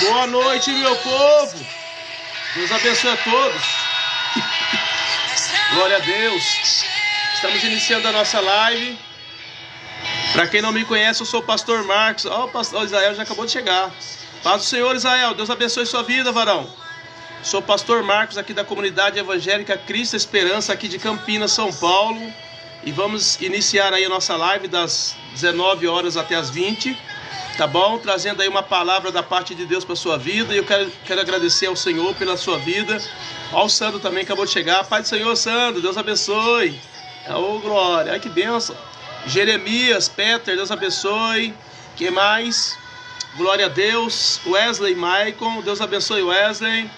Boa noite, meu povo. Deus abençoe a todos. Glória a Deus. Estamos iniciando a nossa live. Para quem não me conhece, eu sou o pastor Marcos. Ó, o pastor Israel já acabou de chegar. Paz do Senhor, Israel. Deus abençoe sua vida, varão. Sou o pastor Marcos aqui da comunidade evangélica Cristo Esperança, aqui de Campinas, São Paulo. E vamos iniciar aí a nossa live das 19 horas até as 20. Tá bom? Trazendo aí uma palavra da parte de Deus para sua vida. E eu quero agradecer ao Senhor pela sua vida. Ao Sandro também acabou de chegar. Pai do Senhor, Sandro, Deus abençoe. Ô, glória. Ai, que bênção. Jeremias, Peter, Deus abençoe. Quem mais? Glória a Deus. Wesley, Maicon, Deus abençoe Wesley.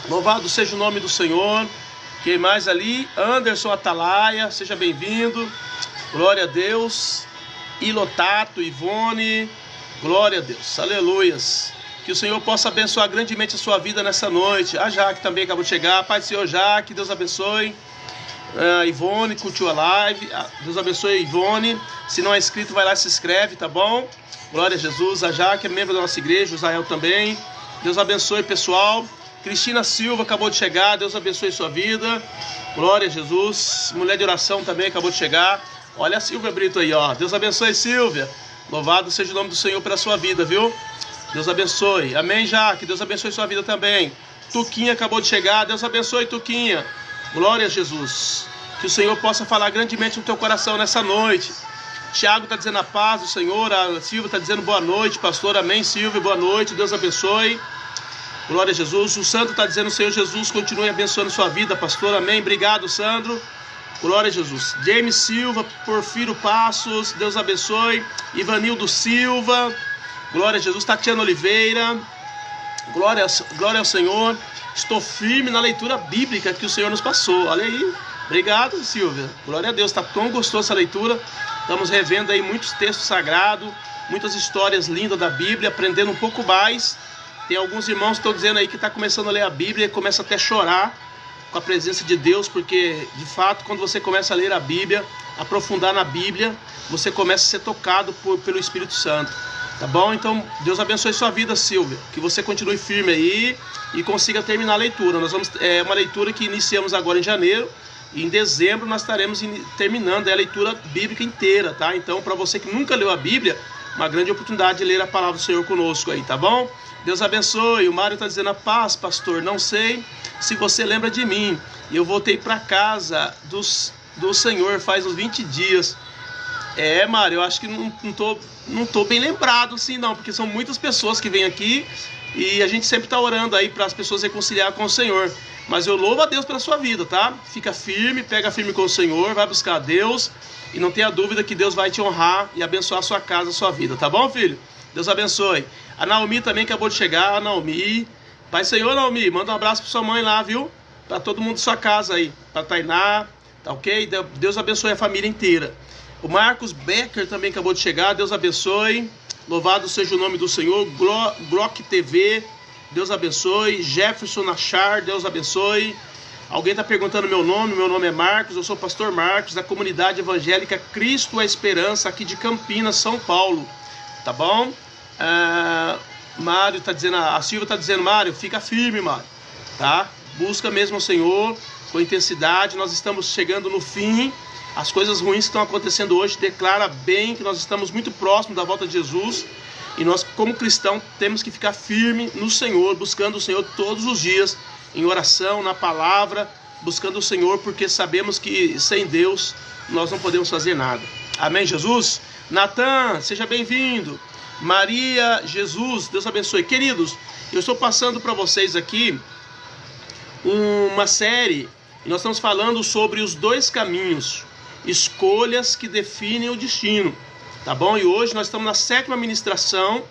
Louvado seja o nome do Senhor. Quem mais ali? Anderson Atalaia, seja bem-vindo. Glória a Deus. Ilotato, Ivone. Glória a Deus, aleluias. Que o Senhor possa abençoar grandemente a sua vida nessa noite. A Jaque também acabou de chegar. Pai do Senhor, Jaque, Deus abençoe. Ivone, curtiu a live. Deus abençoe, Ivone. Se não é inscrito, vai lá e se inscreve, tá bom? Glória a Jesus. A Jaque é membro da nossa igreja, o Israel também. Deus abençoe, pessoal. Cristina Silva acabou de chegar. Deus abençoe sua vida. Glória a Jesus. Mulher de oração também acabou de chegar. Olha a Silvia Brito aí, ó. Deus abençoe, Silvia. Louvado seja o nome do Senhor pela sua vida, viu? Deus abençoe. Amém, Jaque. Deus abençoe sua vida também. Tuquinha acabou de chegar. Deus abençoe, Tuquinha. Glória a Jesus. Que o Senhor possa falar grandemente no teu coração nessa noite. Tiago está dizendo a paz do Senhor. A Silvia está dizendo boa noite, pastor. Amém, Silvia. Boa noite. Deus abençoe. Glória a Jesus. O Sandro está dizendo, Senhor Jesus, continue abençoando sua vida, pastor. Amém. Obrigado, Sandro. Glória a Jesus. James Silva, Porfiro Passos, Deus abençoe. Ivanildo Silva, glória a Jesus. Tatiana Oliveira, glória ao Senhor. Estou firme na leitura bíblica que o Senhor nos passou. Olha aí. Obrigado, Silvia. Glória a Deus. Está tão gostosa essa leitura. Estamos revendo aí muitos textos sagrados, muitas histórias lindas da Bíblia, aprendendo um pouco mais. Tem alguns irmãos que estão dizendo aí que está começando a ler a Bíblia e começa até a chorar com a presença de Deus, porque de fato quando você começa a ler a Bíblia, aprofundar na Bíblia, você começa a ser tocado pelo Espírito Santo, tá bom? Então Deus abençoe sua vida, Silvia, que você continue firme aí e consiga terminar a leitura. É uma leitura que iniciamos agora em janeiro e em dezembro nós estaremos terminando a leitura bíblica inteira, tá? Então para você que nunca leu a Bíblia, uma grande oportunidade de ler a palavra do Senhor conosco aí, tá bom? Deus abençoe. O Mário está dizendo a paz, pastor. Não sei se você lembra de mim. Eu voltei para casa do Senhor faz uns 20 dias. Mário, eu acho que não tô bem lembrado assim não, porque são muitas pessoas que vêm aqui e a gente sempre está orando aí para as pessoas reconciliar com o Senhor. Mas eu louvo a Deus pela sua vida, tá? Fica firme, pega firme com o Senhor, vai buscar a Deus e não tenha dúvida que Deus vai te honrar e abençoar a sua casa, a sua vida, tá bom, filho? Deus abençoe. A Naomi também acabou de chegar. A Naomi. Pai Senhor, Naomi, manda um abraço para sua mãe lá, viu? Para todo mundo da sua casa aí. Para Tainá, tá ok? Deus abençoe a família inteira. O Marcos Becker também acabou de chegar. Deus abençoe. Louvado seja o nome do Senhor. Glock TV. Deus abençoe. Jefferson Achar. Deus abençoe. Alguém está perguntando meu nome. Meu nome é Marcos. Eu sou o pastor Marcos da comunidade evangélica Cristo a Esperança aqui de Campinas, São Paulo. Tá bom? Mário tá dizendo, a Silvia tá dizendo, Mário, fica firme, Mário, tá? Busca mesmo o Senhor com intensidade. Nós estamos chegando no fim. As coisas ruins que estão acontecendo hoje declara bem que nós estamos muito próximos da volta de Jesus. E nós, como cristãos, temos que ficar firme no Senhor, buscando o Senhor todos os dias, em oração, na palavra, buscando o Senhor, porque sabemos que sem Deus nós não podemos fazer nada. Amém, Jesus? Natan, seja bem-vindo. Maria Jesus, Deus abençoe. Queridos, eu estou passando para vocês aqui uma série. Nós estamos falando sobre os dois caminhos, escolhas que definem o destino, tá bom? E hoje nós estamos na 7ª ministração.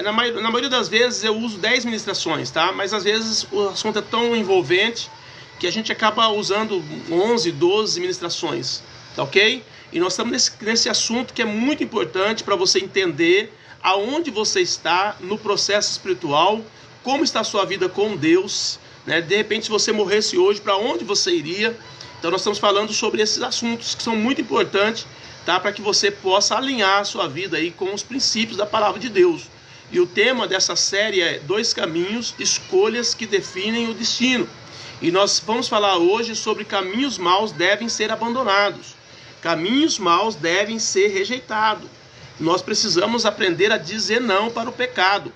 Na maioria das vezes eu uso 10 ministrações, tá? Mas às vezes o assunto é tão envolvente que a gente acaba usando 11, 12 ministrações, tá ok? E nós estamos nesse assunto que é muito importante para você entender aonde você está no processo espiritual, como está a sua vida com Deus, né? De repente, se você morresse hoje, para onde você iria? Então nós estamos falando sobre esses assuntos que são muito importantes, tá? Para que você possa alinhar a sua vida aí com os princípios da palavra de Deus. E o tema dessa série é 2 caminhos, escolhas que definem o destino. E nós vamos falar hoje sobre caminhos maus devem ser abandonados. Caminhos maus devem ser rejeitados. Nós precisamos aprender a dizer não para o pecado.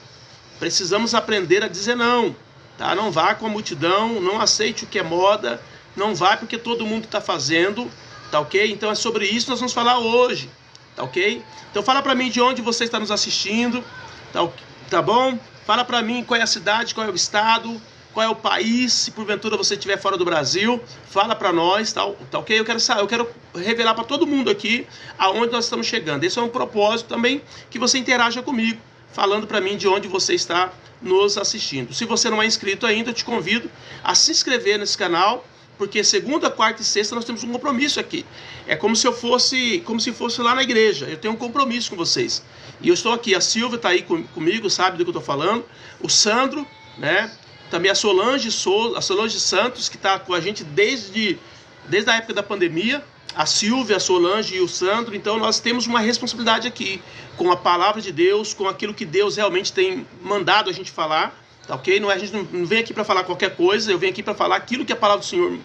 Precisamos aprender a dizer não. Tá? Não vá com a multidão, não aceite o que é moda, não vá porque todo mundo está fazendo, tá ok? Então é sobre isso que nós vamos falar hoje, tá ok? Então fala para mim de onde você está nos assistindo, tá bom? Fala para mim qual é a cidade, qual é o estado, qual é o país, se porventura você estiver fora do Brasil, fala para nós, tá ok? Eu quero revelar para todo mundo aqui aonde nós estamos chegando. Esse é um propósito também, que você interaja comigo, falando para mim de onde você está nos assistindo. Se você não é inscrito ainda, eu te convido a se inscrever nesse canal, porque segunda, quarta e sexta nós temos um compromisso aqui. É como se fosse lá na igreja. Eu tenho um compromisso com vocês. E eu estou aqui, a Silvia está aí comigo, sabe do que eu estou falando. O Sandro, né? Também a Solange Santos, que está com a gente desde a época da pandemia. A Silvia, a Solange e o Sandro. Então nós temos uma responsabilidade aqui com a palavra de Deus, com aquilo que Deus realmente tem mandado a gente falar. Tá ok? A gente não vem aqui para falar qualquer coisa, eu venho aqui para falar aquilo que a palavra do Senhor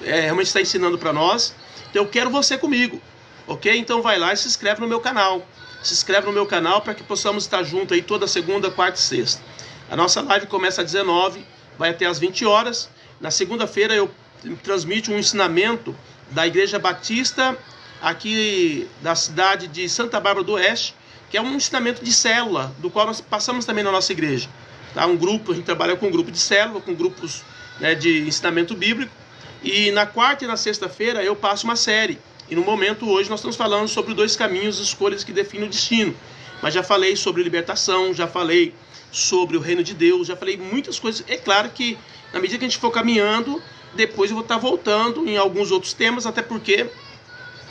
realmente está ensinando para nós. Então eu quero você comigo, ok? Então vai lá e se inscreve no meu canal. Se inscreve no meu canal para que possamos estar juntos aí toda segunda, quarta e sexta. A nossa live começa às 19, vai até às 20 horas. Na segunda-feira eu transmito um ensinamento da Igreja Batista aqui da cidade de Santa Bárbara do Oeste, que é um ensinamento de célula, do qual nós passamos também na nossa igreja. Tá? A gente trabalha com um grupo de célula, com grupos, né, de ensinamento bíblico. E na quarta e na sexta-feira eu passo uma série. E no momento hoje nós estamos falando sobre 2 caminhos, escolhas que definem o destino. Mas já falei sobre libertação, já falei sobre o reino de Deus, já falei muitas coisas. É claro que na medida que a gente for caminhando, depois eu vou estar voltando em alguns outros temas, até porque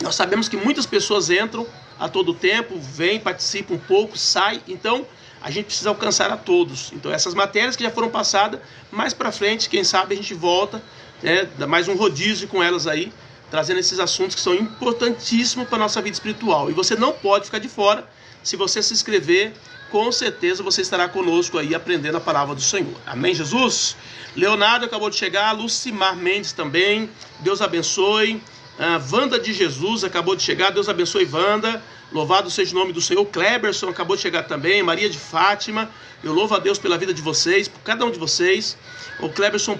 nós sabemos que muitas pessoas entram a todo tempo, vêm, participam um pouco, saem. Então a gente precisa alcançar a todos. Então essas matérias que já foram passadas, mais para frente, quem sabe a gente volta, dá mais um rodízio com elas aí, trazendo esses assuntos que são importantíssimos para a nossa vida espiritual. E você não pode ficar de fora. Se você se inscrever, com certeza você estará conosco aí aprendendo a palavra do Senhor. Amém, Jesus? Leonardo acabou de chegar, Lucimar Mendes também, Deus abençoe. Wanda de Jesus acabou de chegar, Deus abençoe Wanda. Louvado seja o nome do Senhor. Cleberson acabou de chegar também. Maria de Fátima. Eu louvo a Deus pela vida de vocês, por cada um de vocês. O Cleberson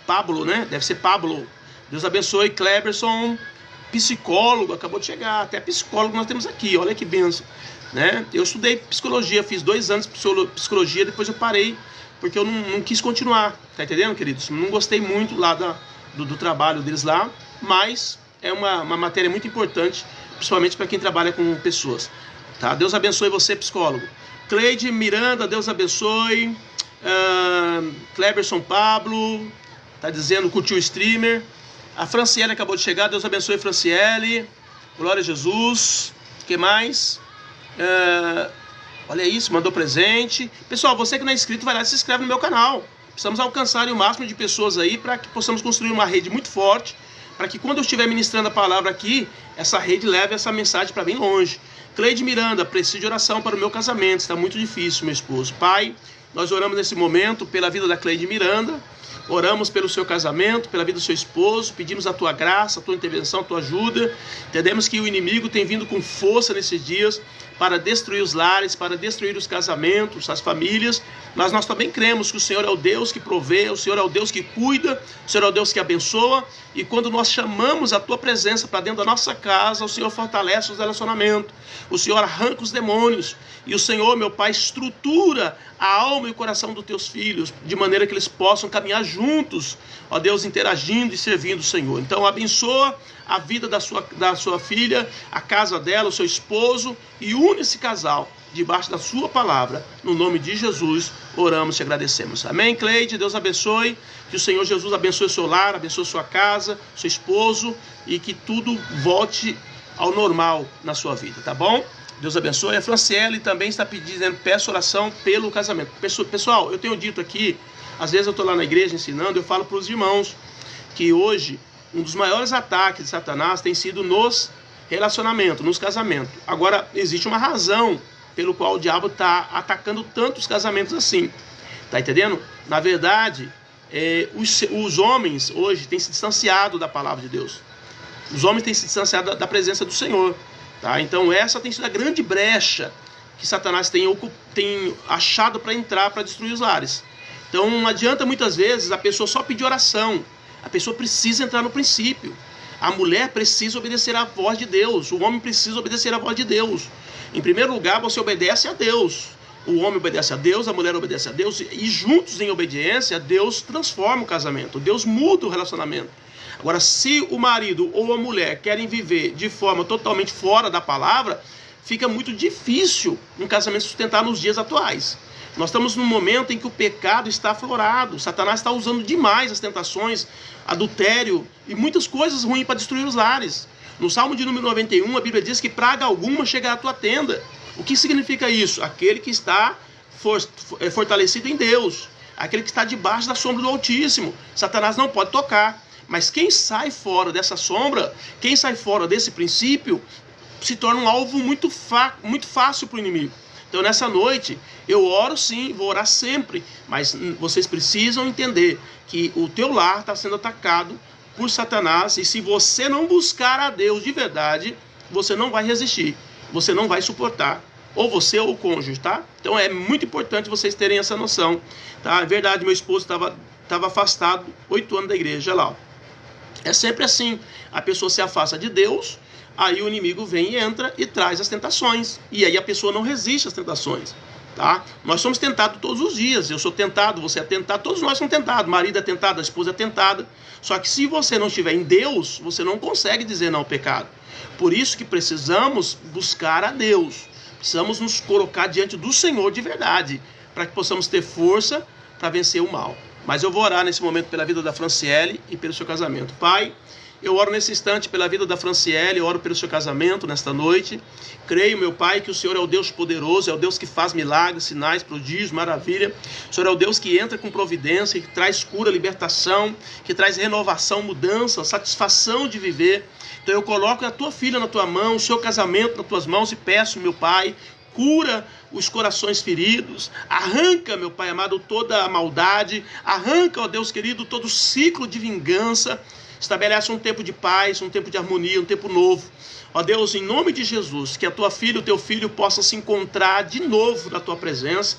Pablo, né? Deve ser Pablo. Deus abençoe. Cleberson, psicólogo, acabou de chegar. Até psicólogo nós temos aqui. Olha que bênção, né? Eu estudei psicologia, fiz 2 anos de psicologia, depois eu parei, porque eu não quis continuar. Tá entendendo, queridos? Não gostei muito lá do trabalho deles lá, mas é uma matéria muito importante, principalmente para quem trabalha com pessoas. Tá? Deus abençoe você, psicólogo. Cleide Miranda, Deus abençoe. Cleberson Pablo, tá dizendo, curtiu o streamer. A Franciele acabou de chegar, Deus abençoe, Franciele. Glória a Jesus. O que mais? Olha isso, mandou presente. Pessoal, você que não é inscrito, vai lá e se inscreve no meu canal. Precisamos alcançar o máximo de pessoas aí para que possamos construir uma rede muito forte, para que quando eu estiver ministrando a palavra aqui, essa rede leve essa mensagem para bem longe. Cleide Miranda, preciso de oração para o meu casamento, está muito difícil, meu esposo. Pai, nós oramos nesse momento pela vida da Cleide Miranda, oramos pelo seu casamento, pela vida do seu esposo, pedimos a tua graça, a tua intervenção, a tua ajuda. Entendemos que o inimigo tem vindo com força nesses dias para destruir os lares, para destruir os casamentos, as famílias, mas nós também cremos que o Senhor é o Deus que provê, o Senhor é o Deus que cuida, o Senhor é o Deus que abençoa, e quando nós chamamos a tua presença para dentro da nossa casa, o Senhor fortalece os relacionamentos, o Senhor arranca os demônios, e o Senhor, meu Pai, estrutura a alma e o coração dos teus filhos, de maneira que eles possam caminhar juntos, ó Deus, interagindo e servindo o Senhor. Então abençoa a vida da sua filha, a casa dela, o seu esposo, e une esse casal debaixo da sua palavra. No nome de Jesus, oramos e agradecemos. Amém, Cleide? Deus abençoe. Que o Senhor Jesus abençoe o seu lar, abençoe a sua casa, seu esposo, e que tudo volte ao normal na sua vida, tá bom? Deus abençoe. A Franciele também está pedindo, peço oração pelo casamento. Pessoal, eu tenho dito aqui, às vezes eu estou lá na igreja ensinando, eu falo para os irmãos que hoje um dos maiores ataques de Satanás tem sido nos relacionamentos, nos casamentos. Agora, existe uma razão pelo qual o diabo está atacando tantos casamentos assim. Tá entendendo? Na verdade, os homens hoje têm se distanciado da palavra de Deus. Os homens têm se distanciado da presença do Senhor. Tá? Então essa tem sido a grande brecha que Satanás tem achado para entrar, para destruir os lares. Então não adianta muitas vezes a pessoa só pedir oração. A pessoa precisa entrar no princípio. A mulher precisa obedecer à voz de Deus. O homem precisa obedecer à voz de Deus. Em primeiro lugar, você obedece a Deus. O homem obedece a Deus, a mulher obedece a Deus. E juntos em obediência, Deus transforma o casamento. Deus muda o relacionamento. Agora, se o marido ou a mulher querem viver de forma totalmente fora da palavra, fica muito difícil um casamento sustentar nos dias atuais. Nós estamos num momento em que o pecado está aflorado. Satanás está usando demais as tentações, adultério e muitas coisas ruins para destruir os lares. No Salmo de número 91, a Bíblia diz que praga alguma chegará à tua tenda. O que significa isso? Aquele que está fortalecido em Deus. Aquele que está debaixo da sombra do Altíssimo. Satanás não pode tocar. Mas quem sai fora dessa sombra, quem sai fora desse princípio, se torna um alvo muito fácil para o inimigo. Então nessa noite, eu oro sim, vou orar sempre, mas vocês precisam entender que o teu lar está sendo atacado por Satanás, e se você não buscar a Deus de verdade, você não vai resistir, você não vai suportar, ou você ou o cônjuge, tá? Então é muito importante vocês terem essa noção, tá? É verdade, meu esposo estava afastado 8 anos da igreja lá. É sempre assim, a pessoa se afasta de Deus, aí o inimigo vem e entra e traz as tentações. E aí a pessoa não resiste às tentações. Tá? Nós somos tentados todos os dias. Eu sou tentado, você é tentado, todos nós somos tentados. O marido é tentado, a esposa é tentada. Só que se você não estiver em Deus, você não consegue dizer não ao pecado. Por isso que precisamos buscar a Deus. Precisamos nos colocar diante do Senhor de verdade, para que possamos ter força para vencer o mal. Mas eu vou orar nesse momento pela vida da Franciele e pelo seu casamento. Pai, eu oro nesse instante pela vida da Franciele, eu oro pelo seu casamento nesta noite. Creio, meu Pai, que o Senhor é o Deus poderoso, é o Deus que faz milagres, sinais, prodígios, maravilha. O Senhor é o Deus que entra com providência, que traz cura, libertação, que traz renovação, mudança, satisfação de viver. Então eu coloco a tua filha na tua mão, o seu casamento nas tuas mãos e peço, meu Pai, cura os corações feridos, arranca, meu Pai amado, toda a maldade, arranca, ó Deus querido, todo o ciclo de vingança, estabelece um tempo de paz, um tempo de harmonia, um tempo novo. Ó Deus, em nome de Jesus, que a tua filha e o teu filho possam se encontrar de novo na tua presença,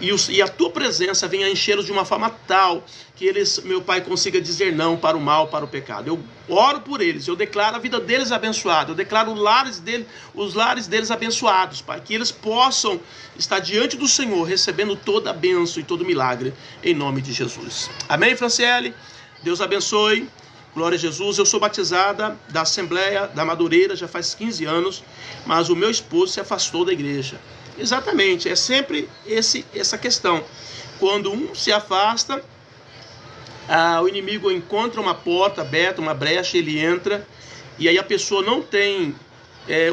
e a tua presença venha enchê-los de uma forma tal que eles, meu Pai, consigam dizer não para o mal, para o pecado. Eu oro por eles, eu declaro a vida deles abençoada, eu declaro os lares deles abençoados, Pai, que eles possam estar diante do Senhor, recebendo toda a bênção e todo milagre, em nome de Jesus. Amém, Franciele? Deus abençoe. Glória a Jesus. Eu sou batizada da Assembleia da Madureira já faz 15 anos, mas o meu esposo se afastou da igreja. Exatamente, é sempre essa questão. Quando um se afasta, o inimigo encontra uma porta aberta, uma brecha, ele entra, e aí a pessoa não tem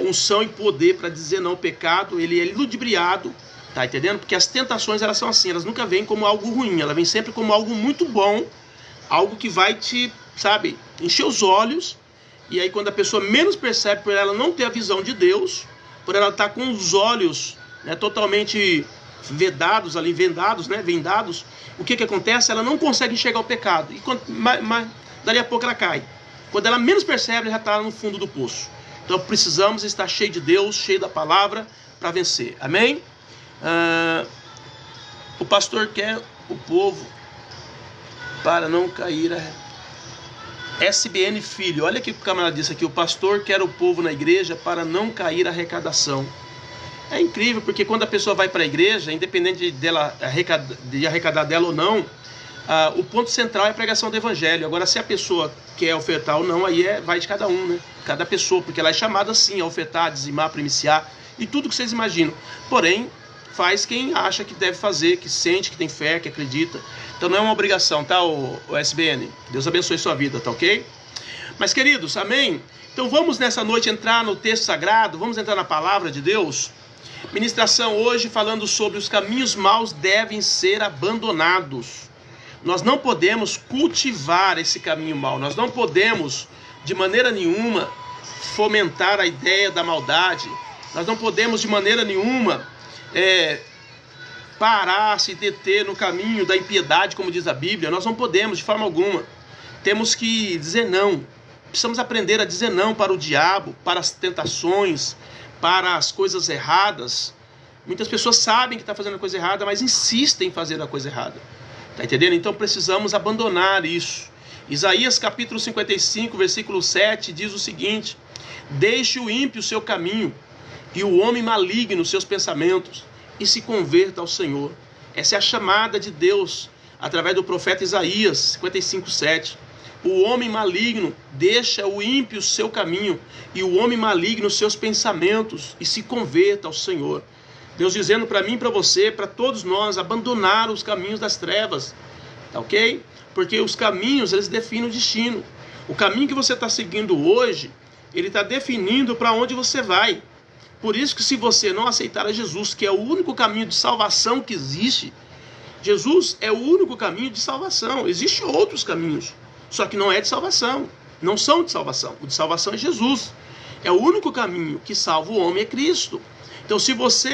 unção e poder para dizer não ao pecado, ele é ludibriado, tá entendendo? Porque as tentações, elas são assim, elas nunca vêm como algo ruim, ela vem sempre como algo muito bom, algo que vai te, sabe, encher os olhos. E aí quando a pessoa menos percebe, por ela não ter a visão de Deus, por ela estar com os olhos, né, totalmente vendados, o que acontece? Ela não consegue enxergar o pecado, e mas dali a pouco ela cai. Quando ela menos percebe, ela já está no fundo do poço. Então precisamos estar cheio de Deus, cheio da palavra, para vencer. Amém? O pastor quer o povo para não cair SBN Filho, olha aqui o que o camarada disse aqui: o pastor quer o povo na igreja para não cair a arrecadação. É incrível, porque quando a pessoa vai para a igreja, independente de arrecadar dela ou não, o ponto central é a pregação do evangelho. Agora, se a pessoa quer ofertar ou não, aí vai de cada um, né? Cada pessoa, porque ela é chamada sim a ofertar, a dizimar, a primiciar e tudo que vocês imaginam. Porém, faz quem acha que deve fazer, que sente, que tem fé, que acredita. Então não é uma obrigação, tá, o SBN? Deus abençoe sua vida, tá ok? Mas queridos, amém? Então vamos nessa noite entrar no texto sagrado, vamos entrar na palavra de Deus. Ministração hoje falando sobre os caminhos maus devem ser abandonados. Nós não podemos cultivar esse caminho mau, nós não podemos de maneira nenhuma fomentar a ideia da maldade, nós não podemos de maneira nenhuma parar, se deter no caminho da impiedade, como diz a Bíblia. Nós não podemos de forma alguma. Temos que dizer não. Precisamos aprender a dizer não para o diabo, para as tentações, para as coisas erradas. Muitas pessoas sabem que estão fazendo a coisa errada, mas insistem em fazer a coisa errada. Está entendendo? Então precisamos abandonar isso. Isaías capítulo 55, versículo 7 diz o seguinte: deixe o ímpio o seu caminho e o homem maligno os seus pensamentos, e se converta ao Senhor. Essa é a chamada de Deus através do profeta Isaías 55, 7. O homem maligno deixa o ímpio o seu caminho e o homem maligno os seus pensamentos, e se converta ao Senhor. Deus dizendo para mim e para você, para todos nós, abandonar os caminhos das trevas, tá ok? Porque os caminhos, eles definem o destino. O caminho que você está seguindo hoje, ele está definindo para onde você vai. Por isso que se você não aceitar a Jesus, que é o único caminho de salvação que existe, Jesus é o único caminho de salvação. Existem outros caminhos, só que não é de salvação. Não são de salvação. O de salvação é Jesus. É o único caminho que salva o homem, é Cristo. Então, se você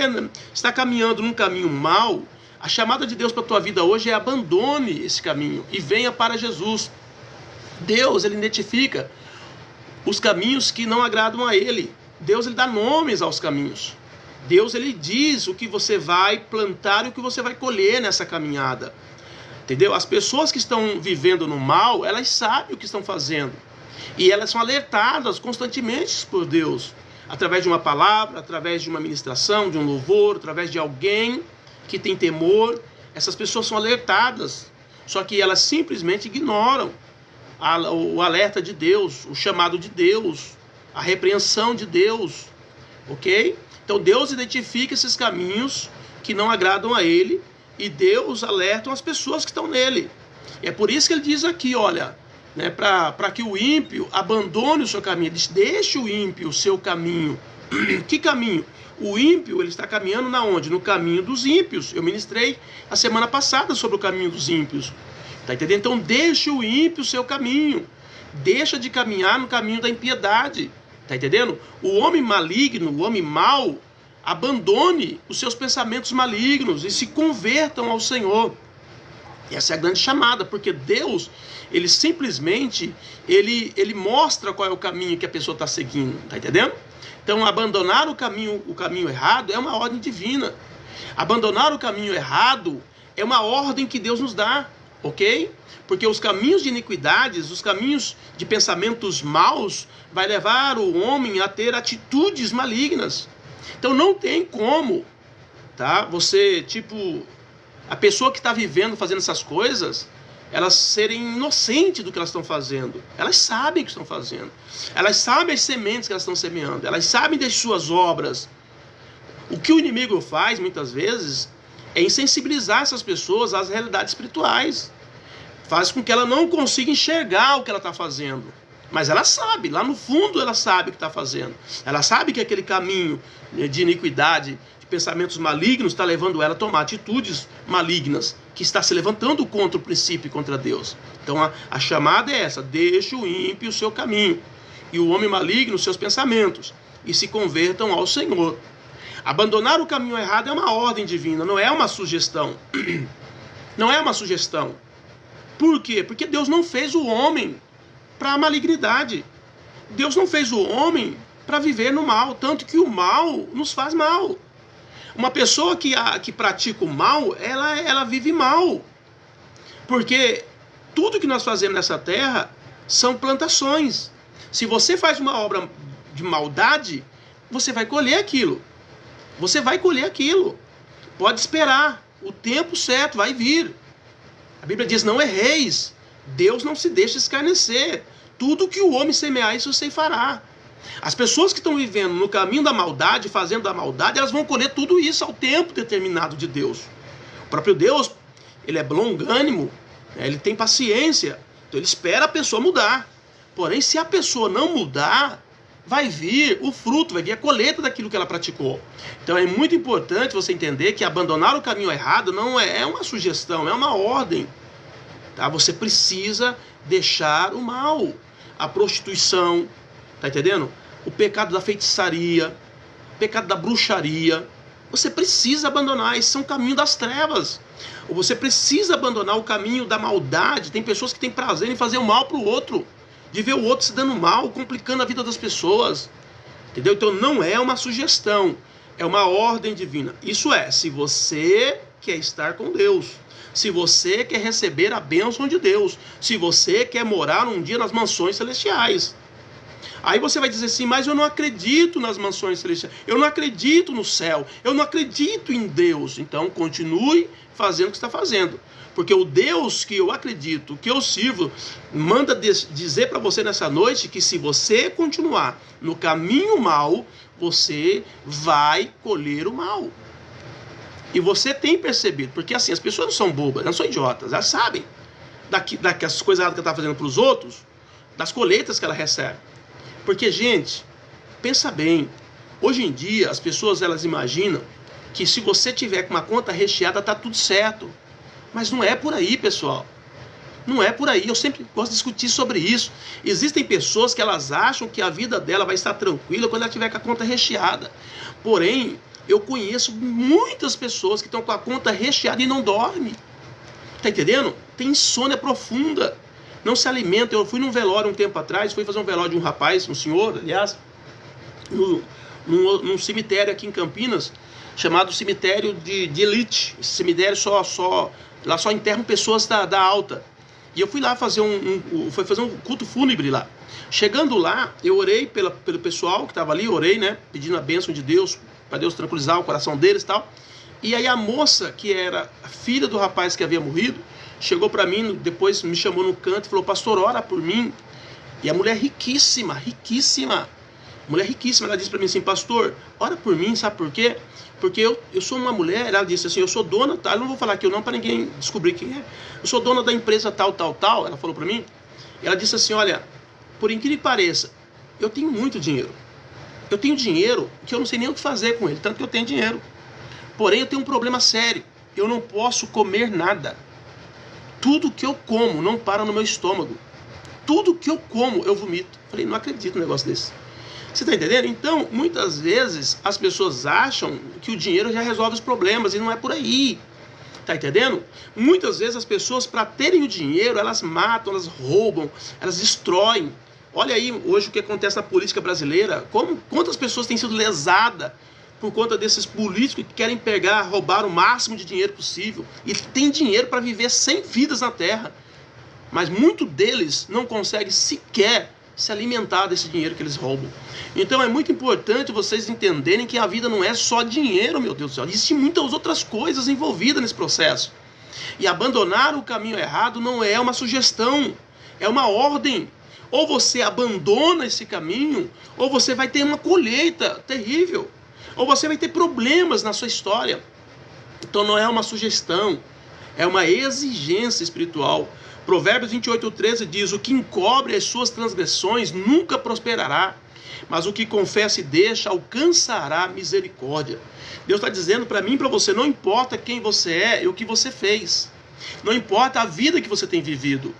está caminhando num caminho mau, a chamada de Deus para a tua vida hoje é: abandone esse caminho e venha para Jesus. Deus, ele identifica os caminhos que não agradam a ele. Deus, ele dá nomes aos caminhos. Deus, ele diz o que você vai plantar e o que você vai colher nessa caminhada. Entendeu? As pessoas que estão vivendo no mal, elas sabem o que estão fazendo. E elas são alertadas constantemente por Deus. Através de uma palavra, através de uma ministração, de um louvor, através de alguém que tem temor. Essas pessoas são alertadas. Só que elas simplesmente ignoram o alerta de Deus, o chamado de Deus, a repreensão de Deus. Ok? Então Deus identifica esses caminhos que não agradam a ele, e Deus alerta as pessoas que estão nele. É por isso que ele diz aqui, olha, né, para que o ímpio abandone o seu caminho. Ele diz: deixe o ímpio o seu caminho. Que caminho? O ímpio, ele está caminhando na onde? No caminho dos ímpios. Eu ministrei a semana passada sobre o caminho dos ímpios. Tá entendendo? Então deixe o ímpio o seu caminho. Deixa de caminhar no caminho da impiedade. Tá entendendo? O homem maligno, o homem mau, abandone os seus pensamentos malignos e se convertam ao Senhor. Essa é a grande chamada, porque Deus, ele simplesmente, ele mostra qual é o caminho que a pessoa está seguindo, tá entendendo? Então, abandonar o caminho errado é uma ordem divina. Abandonar o caminho errado é uma ordem que Deus nos dá, ok? Porque os caminhos de iniquidades, os caminhos de pensamentos maus, vai levar o homem a ter atitudes malignas. Então, não tem como, tá? Você, a pessoa que está vivendo, fazendo essas coisas, elas serem inocentes do que elas estão fazendo. Elas sabem o que estão fazendo. Elas sabem as sementes que elas estão semeando. Elas sabem das suas obras. O que o inimigo faz, muitas vezes, é insensibilizar essas pessoas às realidades espirituais. Faz com que ela não consiga enxergar o que ela está fazendo. Mas ela sabe, lá no fundo ela sabe o que está fazendo. Ela sabe que aquele caminho de iniquidade, pensamentos malignos, está levando ela a tomar atitudes malignas, que está se levantando contra o princípio e contra Deus. Então a chamada é essa: deixe o ímpio o seu caminho e o homem maligno os seus pensamentos, e se convertam ao Senhor. Abandonar o caminho errado é uma ordem divina, não é uma sugestão. Não é uma sugestão. Por quê? Porque Deus não fez o homem para a malignidade. Deus não fez o homem para viver no mal, tanto que o mal nos faz mal. Uma pessoa que pratica o mal, ela vive mal. Porque tudo que nós fazemos nessa terra são plantações. Se você faz uma obra de maldade, você vai colher aquilo. Você vai colher aquilo. Pode esperar. O tempo certo vai vir. A Bíblia diz: não erreis. Deus não se deixa escarnecer. Tudo que o homem semear, isso você fará. As pessoas que estão vivendo no caminho da maldade, fazendo a maldade, elas vão colher tudo isso ao tempo determinado de Deus. O próprio Deus, ele é longânimo, né? Ele tem paciência, então ele espera a pessoa mudar. Porém, se a pessoa não mudar, vai vir o fruto, vai vir a colheita daquilo que ela praticou. Então é muito importante você entender que abandonar o caminho errado não é uma sugestão, é uma ordem. Tá? Você precisa deixar o mal, a prostituição, tá entendendo? O pecado da feitiçaria, o pecado da bruxaria, Você precisa abandonar, esse é um caminho das trevas. Ou você precisa abandonar o caminho da maldade. Tem pessoas que têm prazer em fazer o mal para o outro, de ver o outro se dando mal, complicando a vida das pessoas. Entendeu? Então não é uma sugestão, é uma ordem divina. Isso é, se você quer estar com Deus, se você quer receber a bênção de Deus, se você quer morar um dia nas mansões celestiais. Aí você vai dizer assim, mas eu não acredito nas mansões celestiais, eu não acredito no céu, eu não acredito em Deus. Então continue fazendo o que está fazendo, porque o Deus que eu acredito, que eu sirvo, manda dizer para você nessa noite que se você continuar no caminho mau, você vai colher o mal. E você tem percebido, porque assim, as pessoas não são bobas, não são idiotas, elas sabem das coisas que ela está fazendo para os outros, das colheitas que ela recebe. Porque, gente, pensa bem, hoje em dia as pessoas elas imaginam que se você tiver com uma conta recheada tá tudo certo. Mas não é por aí, pessoal. Não é por aí, eu sempre gosto de discutir sobre isso. Existem pessoas que elas acham que a vida dela vai estar tranquila quando ela tiver com a conta recheada. Porém, eu conheço muitas pessoas que estão com a conta recheada e não dormem. Tá entendendo? Tem insônia profunda. Não se alimenta. Eu fui num velório um tempo atrás, fui fazer um velório de um rapaz, um senhor, aliás, num cemitério aqui em Campinas, chamado cemitério de elite. Esse cemitério lá só enterram pessoas da alta. E eu fui lá fazer um culto fúnebre lá. Chegando lá, eu orei pelo pessoal que estava ali, orei, né, pedindo a bênção de Deus, para Deus tranquilizar o coração deles e tal. E aí a moça, que era a filha do rapaz que havia morrido, chegou para mim, depois me chamou no canto e falou, pastor, ora por mim. E a mulher riquíssima, mulher riquíssima, ela disse para mim assim, pastor, ora por mim, sabe por quê? Porque eu sou uma mulher, ela disse assim, eu sou dona, eu não vou falar aqui não para ninguém descobrir quem é, eu sou dona da empresa tal, ela falou para mim, e ela disse assim, olha, por incrível que pareça, eu tenho muito dinheiro, eu tenho dinheiro que eu não sei nem o que fazer com ele, tanto que eu tenho dinheiro, porém eu tenho um problema sério, eu não posso comer nada, tudo que eu como não para no meu estômago, tudo que eu como eu vomito. Falei, não acredito num negócio desse. Você está entendendo? Então, muitas vezes as pessoas acham que o dinheiro já resolve os problemas e não é por aí. Tá entendendo? Muitas vezes as pessoas, para terem o dinheiro, elas matam, elas roubam, elas destroem. Olha aí hoje o que acontece na política brasileira. Quantas pessoas têm sido lesadas por conta desses políticos que querem roubar o máximo de dinheiro possível. E tem dinheiro para viver 100 vidas na terra. Mas muito deles não consegue sequer se alimentar desse dinheiro que eles roubam. Então é muito importante vocês entenderem que a vida não é só dinheiro, meu Deus do céu. Existem muitas outras coisas envolvidas nesse processo. E abandonar o caminho errado não é uma sugestão, é uma ordem. Ou você abandona esse caminho, ou você vai ter uma colheita terrível. Ou você vai ter problemas na sua história. Então não é uma sugestão, é uma exigência espiritual. Provérbios 28:13 diz, o que encobre as suas transgressões nunca prosperará, mas o que confessa e deixa alcançará misericórdia. Deus está dizendo para mim e para você, não importa quem você é e o que você fez, não importa a vida que você tem vivido,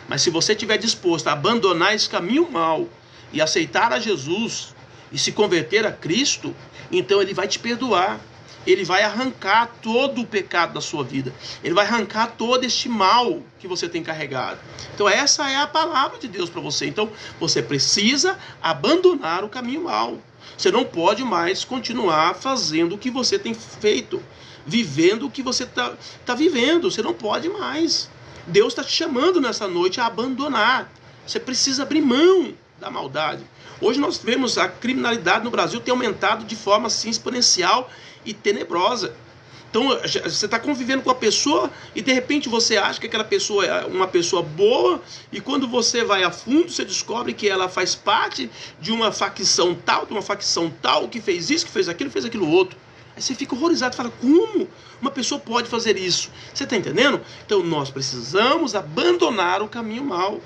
mas se você estiver disposto a abandonar esse caminho mau e aceitar a Jesus e se converter a Cristo, então Ele vai te perdoar. Ele vai arrancar todo o pecado da sua vida. Ele vai arrancar todo este mal que você tem carregado. Então essa é a palavra de Deus para você. Então você precisa abandonar o caminho mau. Você não pode mais continuar fazendo o que você tem feito, vivendo o que você está vivendo. Você não pode mais. Deus está te chamando nessa noite a abandonar. Você precisa abrir mão da maldade. Hoje nós vemos a criminalidade no Brasil ter aumentado de forma assim exponencial e tenebrosa. Então você está convivendo com a pessoa e de repente você acha que aquela pessoa é uma pessoa boa, e quando você vai a fundo você descobre que ela faz parte de uma facção tal, que fez isso, que fez aquilo outro. Aí você fica horrorizado e fala, como uma pessoa pode fazer isso? Você está entendendo? Então nós precisamos abandonar o caminho mau.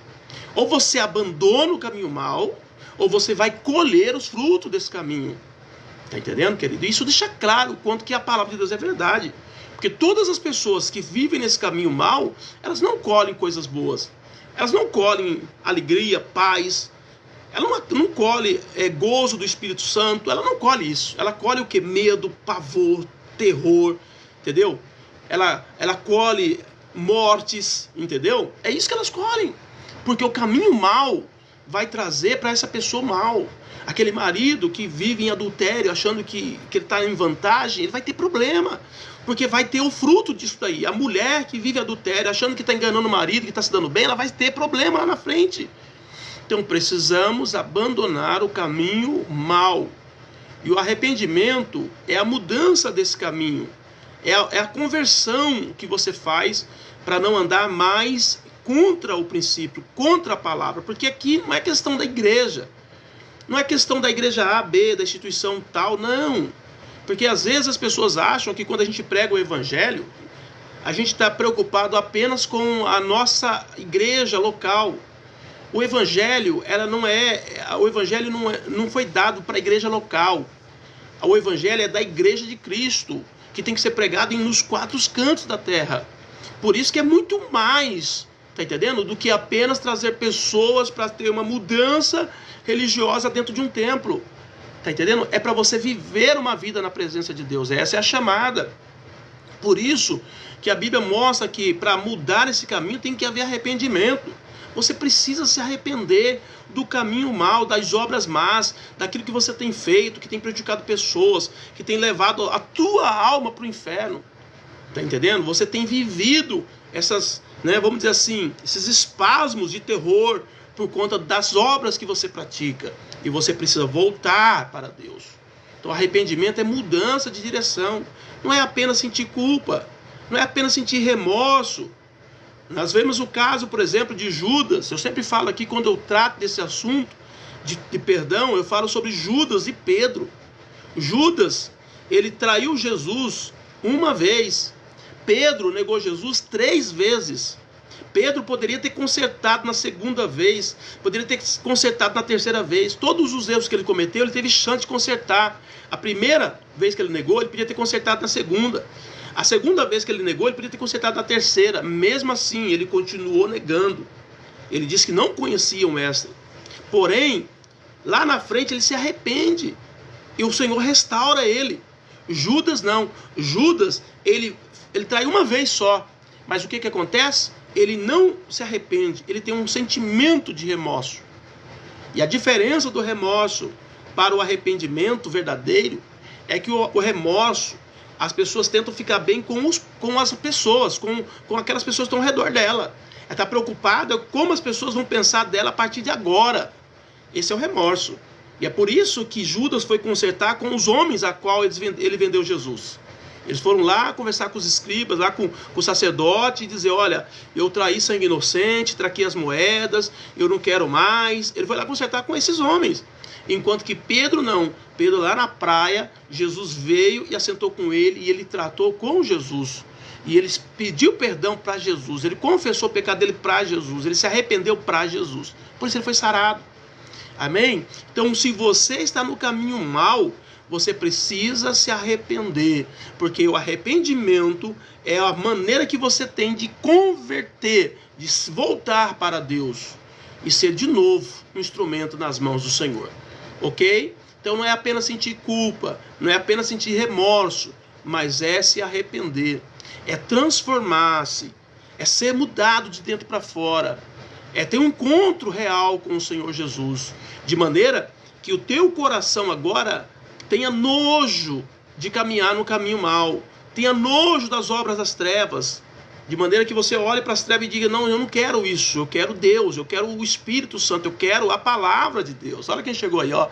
Ou você abandona o caminho mau, ou você vai colher os frutos desse caminho. Está entendendo, querido? Isso deixa claro o quanto que a palavra de Deus é verdade. Porque todas as pessoas que vivem nesse caminho mau, elas não colhem coisas boas. Elas não colhem alegria, paz. Ela não colhe gozo do Espírito Santo. Ela não colhe isso. Ela colhe o que? Medo, pavor, terror, entendeu? Ela colhe mortes, entendeu? É isso que elas colhem, porque o caminho mal vai trazer para essa pessoa mal. Aquele marido que vive em adultério, achando que ele está em vantagem, ele vai ter problema, porque vai ter o fruto disso daí. A mulher que vive adultério, achando que está enganando o marido, que está se dando bem, ela vai ter problema lá na frente. Então precisamos abandonar o caminho mal. E o arrependimento é a mudança desse caminho. É a conversão que você faz para não andar mais contra o princípio, contra a palavra. Porque aqui não é questão da igreja. Não é questão da igreja A, B, da instituição tal, não. Porque às vezes as pessoas acham que quando a gente prega o evangelho, a gente está preocupado apenas com a nossa igreja local. O evangelho, não foi dado para a igreja local. O evangelho é da igreja de Cristo, que tem que ser pregado nos 4 cantos da terra. Por isso que é muito mais, tá entendendo? Do que apenas trazer pessoas para ter uma mudança religiosa dentro de um templo. Tá entendendo? É para você viver uma vida na presença de Deus. Essa é a chamada. Por isso que a Bíblia mostra que para mudar esse caminho tem que haver arrependimento. Você precisa se arrepender do caminho mal, das obras más, daquilo que você tem feito, que tem prejudicado pessoas, que tem levado a tua alma para o inferno. Tá entendendo? Você tem vivido essas, vamos dizer assim, esses espasmos de terror por conta das obras que você pratica. E você precisa voltar para Deus. Então arrependimento é mudança de direção. Não é apenas sentir culpa. Não é apenas sentir remorso. Nós vemos o caso, por exemplo, de Judas. Eu sempre falo aqui, quando eu trato desse assunto de perdão, eu falo sobre Judas e Pedro. Judas, ele traiu Jesus uma vez. Pedro negou Jesus 3 vezes. Pedro poderia ter consertado na segunda vez, poderia ter consertado na terceira vez. Todos os erros que ele cometeu, ele teve chance de consertar. A primeira vez que ele negou, ele podia ter consertado na segunda. A segunda vez que ele negou, ele podia ter consertado na terceira. Mesmo assim, ele continuou negando. Ele disse que não conhecia o mestre. Porém, lá na frente ele se arrepende. E o Senhor restaura ele. Judas não. Judas, ele traiu uma vez só. Mas o que acontece? Ele não se arrepende. Ele tem um sentimento de remorso. E a diferença do remorso para o arrependimento verdadeiro é que o remorso, as pessoas tentam ficar bem com as pessoas, com aquelas pessoas que estão ao redor dela. Ela está preocupada como as pessoas vão pensar dela a partir de agora. Esse é o remorso. E é por isso que Judas foi consertar com os homens a qual ele vendeu Jesus. Eles foram lá conversar com os escribas, lá com o sacerdote, e dizer: olha, eu traí sangue inocente, traquei as moedas, eu não quero mais. Ele foi lá consertar com esses homens. Enquanto que Pedro não. Pedro lá na praia, Jesus veio e assentou com ele, e ele tratou com Jesus. E ele pediu perdão para Jesus. Ele confessou o pecado dele para Jesus. Ele se arrependeu para Jesus. Por isso ele foi sarado. Amém? Então, se você está no caminho mau, você precisa se arrepender, porque o arrependimento é a maneira que você tem de converter, de voltar para Deus e ser de novo um instrumento nas mãos do Senhor, ok? Então não é apenas sentir culpa, não é apenas sentir remorso, mas é se arrepender, é transformar-se, é ser mudado de dentro para fora, é ter um encontro real com o Senhor Jesus, de maneira que o teu coração agora tenha nojo de caminhar no caminho mau. Tenha nojo das obras das trevas. De maneira que você olhe para as trevas e diga: não, eu não quero isso. Eu quero Deus. Eu quero o Espírito Santo. Eu quero a palavra de Deus. Olha quem chegou aí, ó.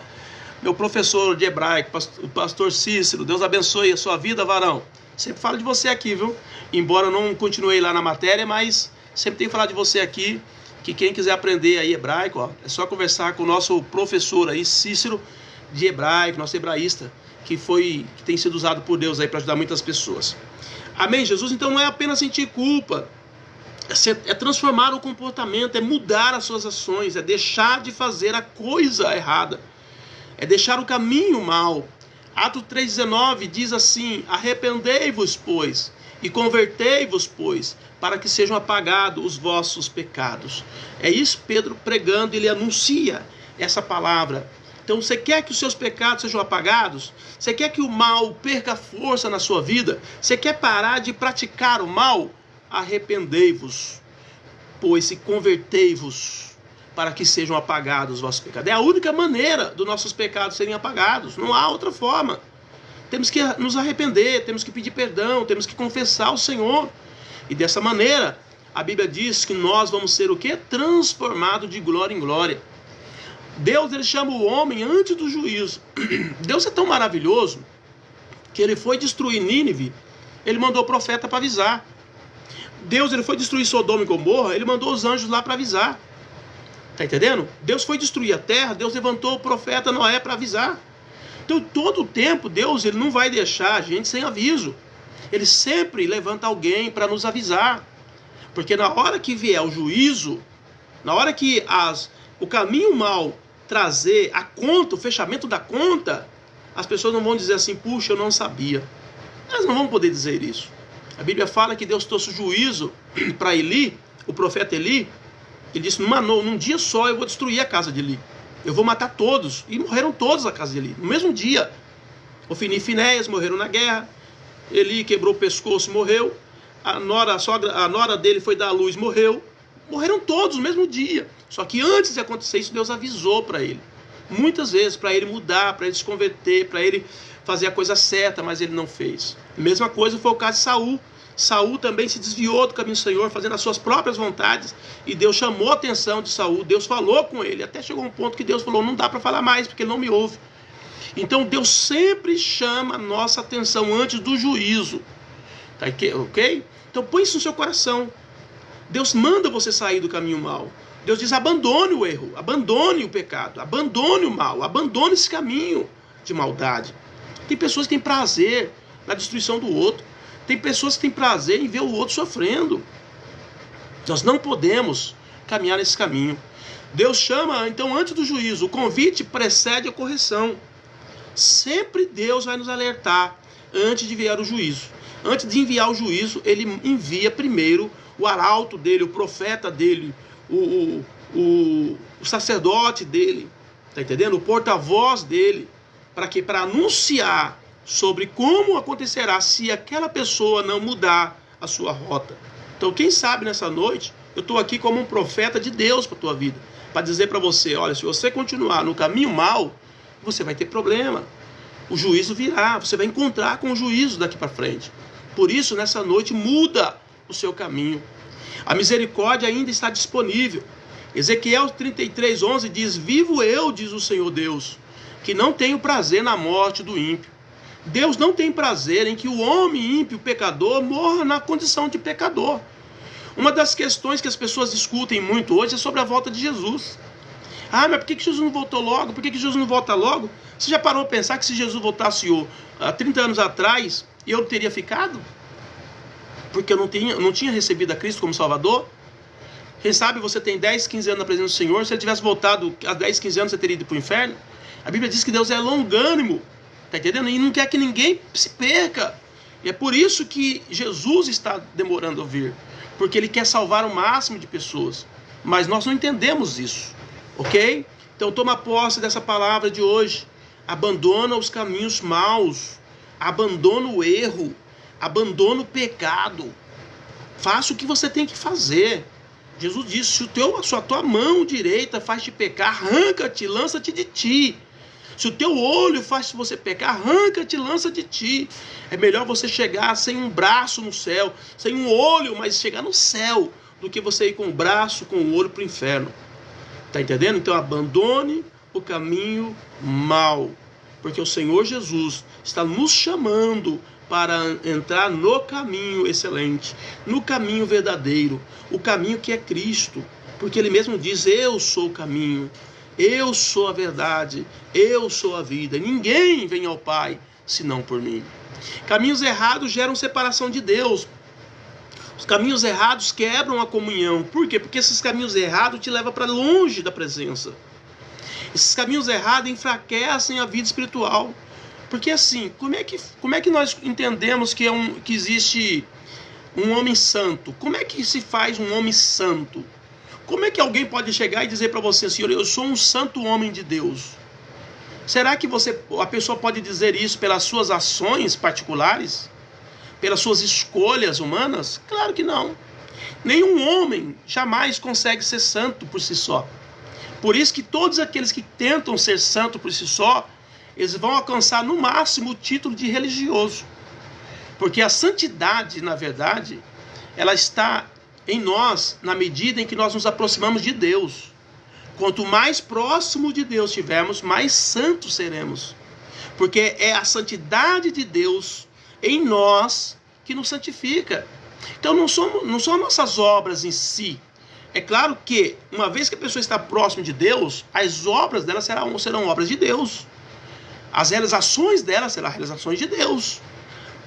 Meu professor de hebraico, o pastor Cícero. Deus abençoe a sua vida, varão. Sempre falo de você aqui, viu? Embora eu não continuei lá na matéria, mas sempre tenho falado de você aqui. Que quem quiser aprender aí hebraico, ó, é só conversar com o nosso professor aí, Cícero, de hebraico, nosso hebraísta, que tem sido usado por Deus aí para ajudar muitas pessoas. Amém, Jesus? Então não é apenas sentir culpa, é transformar o comportamento, é mudar as suas ações, é deixar de fazer a coisa errada, é deixar o caminho mal. Atos 3,19 diz assim: arrependei-vos, pois, e convertei-vos, pois, para que sejam apagados os vossos pecados. É isso Pedro pregando, ele anuncia essa palavra. Então você quer que os seus pecados sejam apagados? Você quer que o mal perca força na sua vida? Você quer parar de praticar o mal? Arrependei-vos, pois se convertei-vos, para que sejam apagados os vossos pecados. É a única maneira dos nossos pecados serem apagados. Não há outra forma. Temos que nos arrepender, temos que pedir perdão, temos que confessar ao Senhor. E dessa maneira, a Bíblia diz que nós vamos ser o quê? Transformados de glória em glória. Deus, ele chama o homem antes do juízo. Deus é tão maravilhoso que ele foi destruir Nínive, ele mandou o profeta para avisar. Deus, ele foi destruir Sodoma e Gomorra, ele mandou os anjos lá para avisar. Tá entendendo? Deus foi destruir a terra, Deus levantou o profeta Noé para avisar. Então, todo o tempo, Deus, ele não vai deixar a gente sem aviso. Ele sempre levanta alguém para nos avisar. Porque na hora que vier o juízo, na hora que o caminho mal trazer a conta, o fechamento da conta, as pessoas não vão dizer assim, puxa, eu não sabia. Elas não vão poder dizer isso. A Bíblia fala que Deus trouxe juízo para Eli, o profeta Eli. Ele disse, num dia só eu vou destruir a casa de Eli. Eu vou matar todos. E morreram todos na casa de Eli. No mesmo dia. Ofni e Finéias morreram na guerra. Eli quebrou o pescoço, morreu. A nora dele foi dar à luz, morreu. Morreram todos no mesmo dia. Só que antes de acontecer isso, Deus avisou para ele. Muitas vezes, para ele mudar, para ele se converter, para ele fazer a coisa certa, mas ele não fez. A mesma coisa foi o caso de Saul. Saul também se desviou do caminho do Senhor, fazendo as suas próprias vontades, e Deus chamou a atenção de Saul, Deus falou com ele, até chegou um ponto que Deus falou, não dá para falar mais, porque ele não me ouve. Então Deus sempre chama a nossa atenção antes do juízo, tá, ok? Então põe isso no seu coração. Deus manda você sair do caminho mal. Deus diz, abandone o erro, abandone o pecado, abandone o mal, abandone esse caminho de maldade. Tem pessoas que têm prazer na destruição do outro. Tem pessoas que têm prazer em ver o outro sofrendo. Nós não podemos caminhar nesse caminho. Deus chama, então, antes do juízo. O convite precede a correção. Sempre Deus vai nos alertar antes de enviar o juízo. Antes de enviar o juízo, ele envia primeiro o arauto dele, o profeta dele, o sacerdote dele, tá entendendo? O porta-voz dele, para quê? Para anunciar sobre como acontecerá se aquela pessoa não mudar a sua rota. Então, quem sabe nessa noite, eu estou aqui como um profeta de Deus para a tua vida, para dizer para você, olha, se você continuar no caminho mal, você vai ter problema. O juízo virá, você vai encontrar com o juízo daqui para frente. Por isso, nessa noite, muda o seu caminho. A misericórdia ainda está disponível. Ezequiel 33:11 diz, vivo eu, diz o Senhor Deus, que não tenho prazer na morte do ímpio. Deus não tem prazer em que o homem ímpio, pecador, morra na condição de pecador. Uma das questões que as pessoas discutem muito hoje é sobre a volta de Jesus. Ah, mas por que Jesus não voltou logo? Por que Jesus não volta logo? Você já parou a pensar que se Jesus voltasse há 30 anos atrás, eu teria ficado? Porque eu não tinha recebido a Cristo como Salvador? Quem sabe você tem 10, 15 anos na presença do Senhor, se ele tivesse voltado há 10, 15 anos, você teria ido para o inferno? A Bíblia diz que Deus é longânimo. Tá entendendo? E não quer que ninguém se perca. E é por isso que Jesus está demorando a vir. Porque ele quer salvar o máximo de pessoas. Mas nós não entendemos isso. Ok? Então toma posse dessa palavra de hoje. Abandona os caminhos maus. Abandona o erro. Abandona o pecado. Faça o que você tem que fazer. Jesus disse, se a tua mão direita faz te pecar, arranca-te, lança-te de ti. Se o teu olho faz você pecar, arranca-te, lança de ti. É melhor você chegar sem um braço no céu, sem um olho, mas chegar no céu, do que você ir com o braço, com o olho para o inferno. Tá entendendo? Então abandone o caminho mau, porque o Senhor Jesus está nos chamando para entrar no caminho excelente, no caminho verdadeiro, o caminho que é Cristo, porque Ele mesmo diz, eu sou o caminho, eu sou a verdade, eu sou a vida. Ninguém vem ao Pai senão por mim. Caminhos errados geram separação de Deus. Os caminhos errados quebram a comunhão. Por quê? Porque esses caminhos errados te levam para longe da presença. Esses caminhos errados enfraquecem a vida espiritual. Porque assim, como é que nós entendemos que existe um homem santo? Como é que se faz um homem santo? Como é que alguém pode chegar e dizer para você, Senhor, eu sou um santo homem de Deus? Será que a pessoa pode dizer isso pelas suas ações particulares? Pelas suas escolhas humanas? Claro que não. Nenhum homem jamais consegue ser santo por si só. Por isso que todos aqueles que tentam ser santo por si só, eles vão alcançar no máximo o título de religioso. Porque a santidade, na verdade, ela está em nós na medida em que nós nos aproximamos de Deus. Quanto mais próximo de Deus estivermos, mais santos seremos. Porque é a santidade de Deus em nós que nos santifica. Então não são nossas obras em si. É claro que, uma vez que a pessoa está próxima de Deus, as obras dela serão obras de Deus. As realizações dela serão realizações de Deus.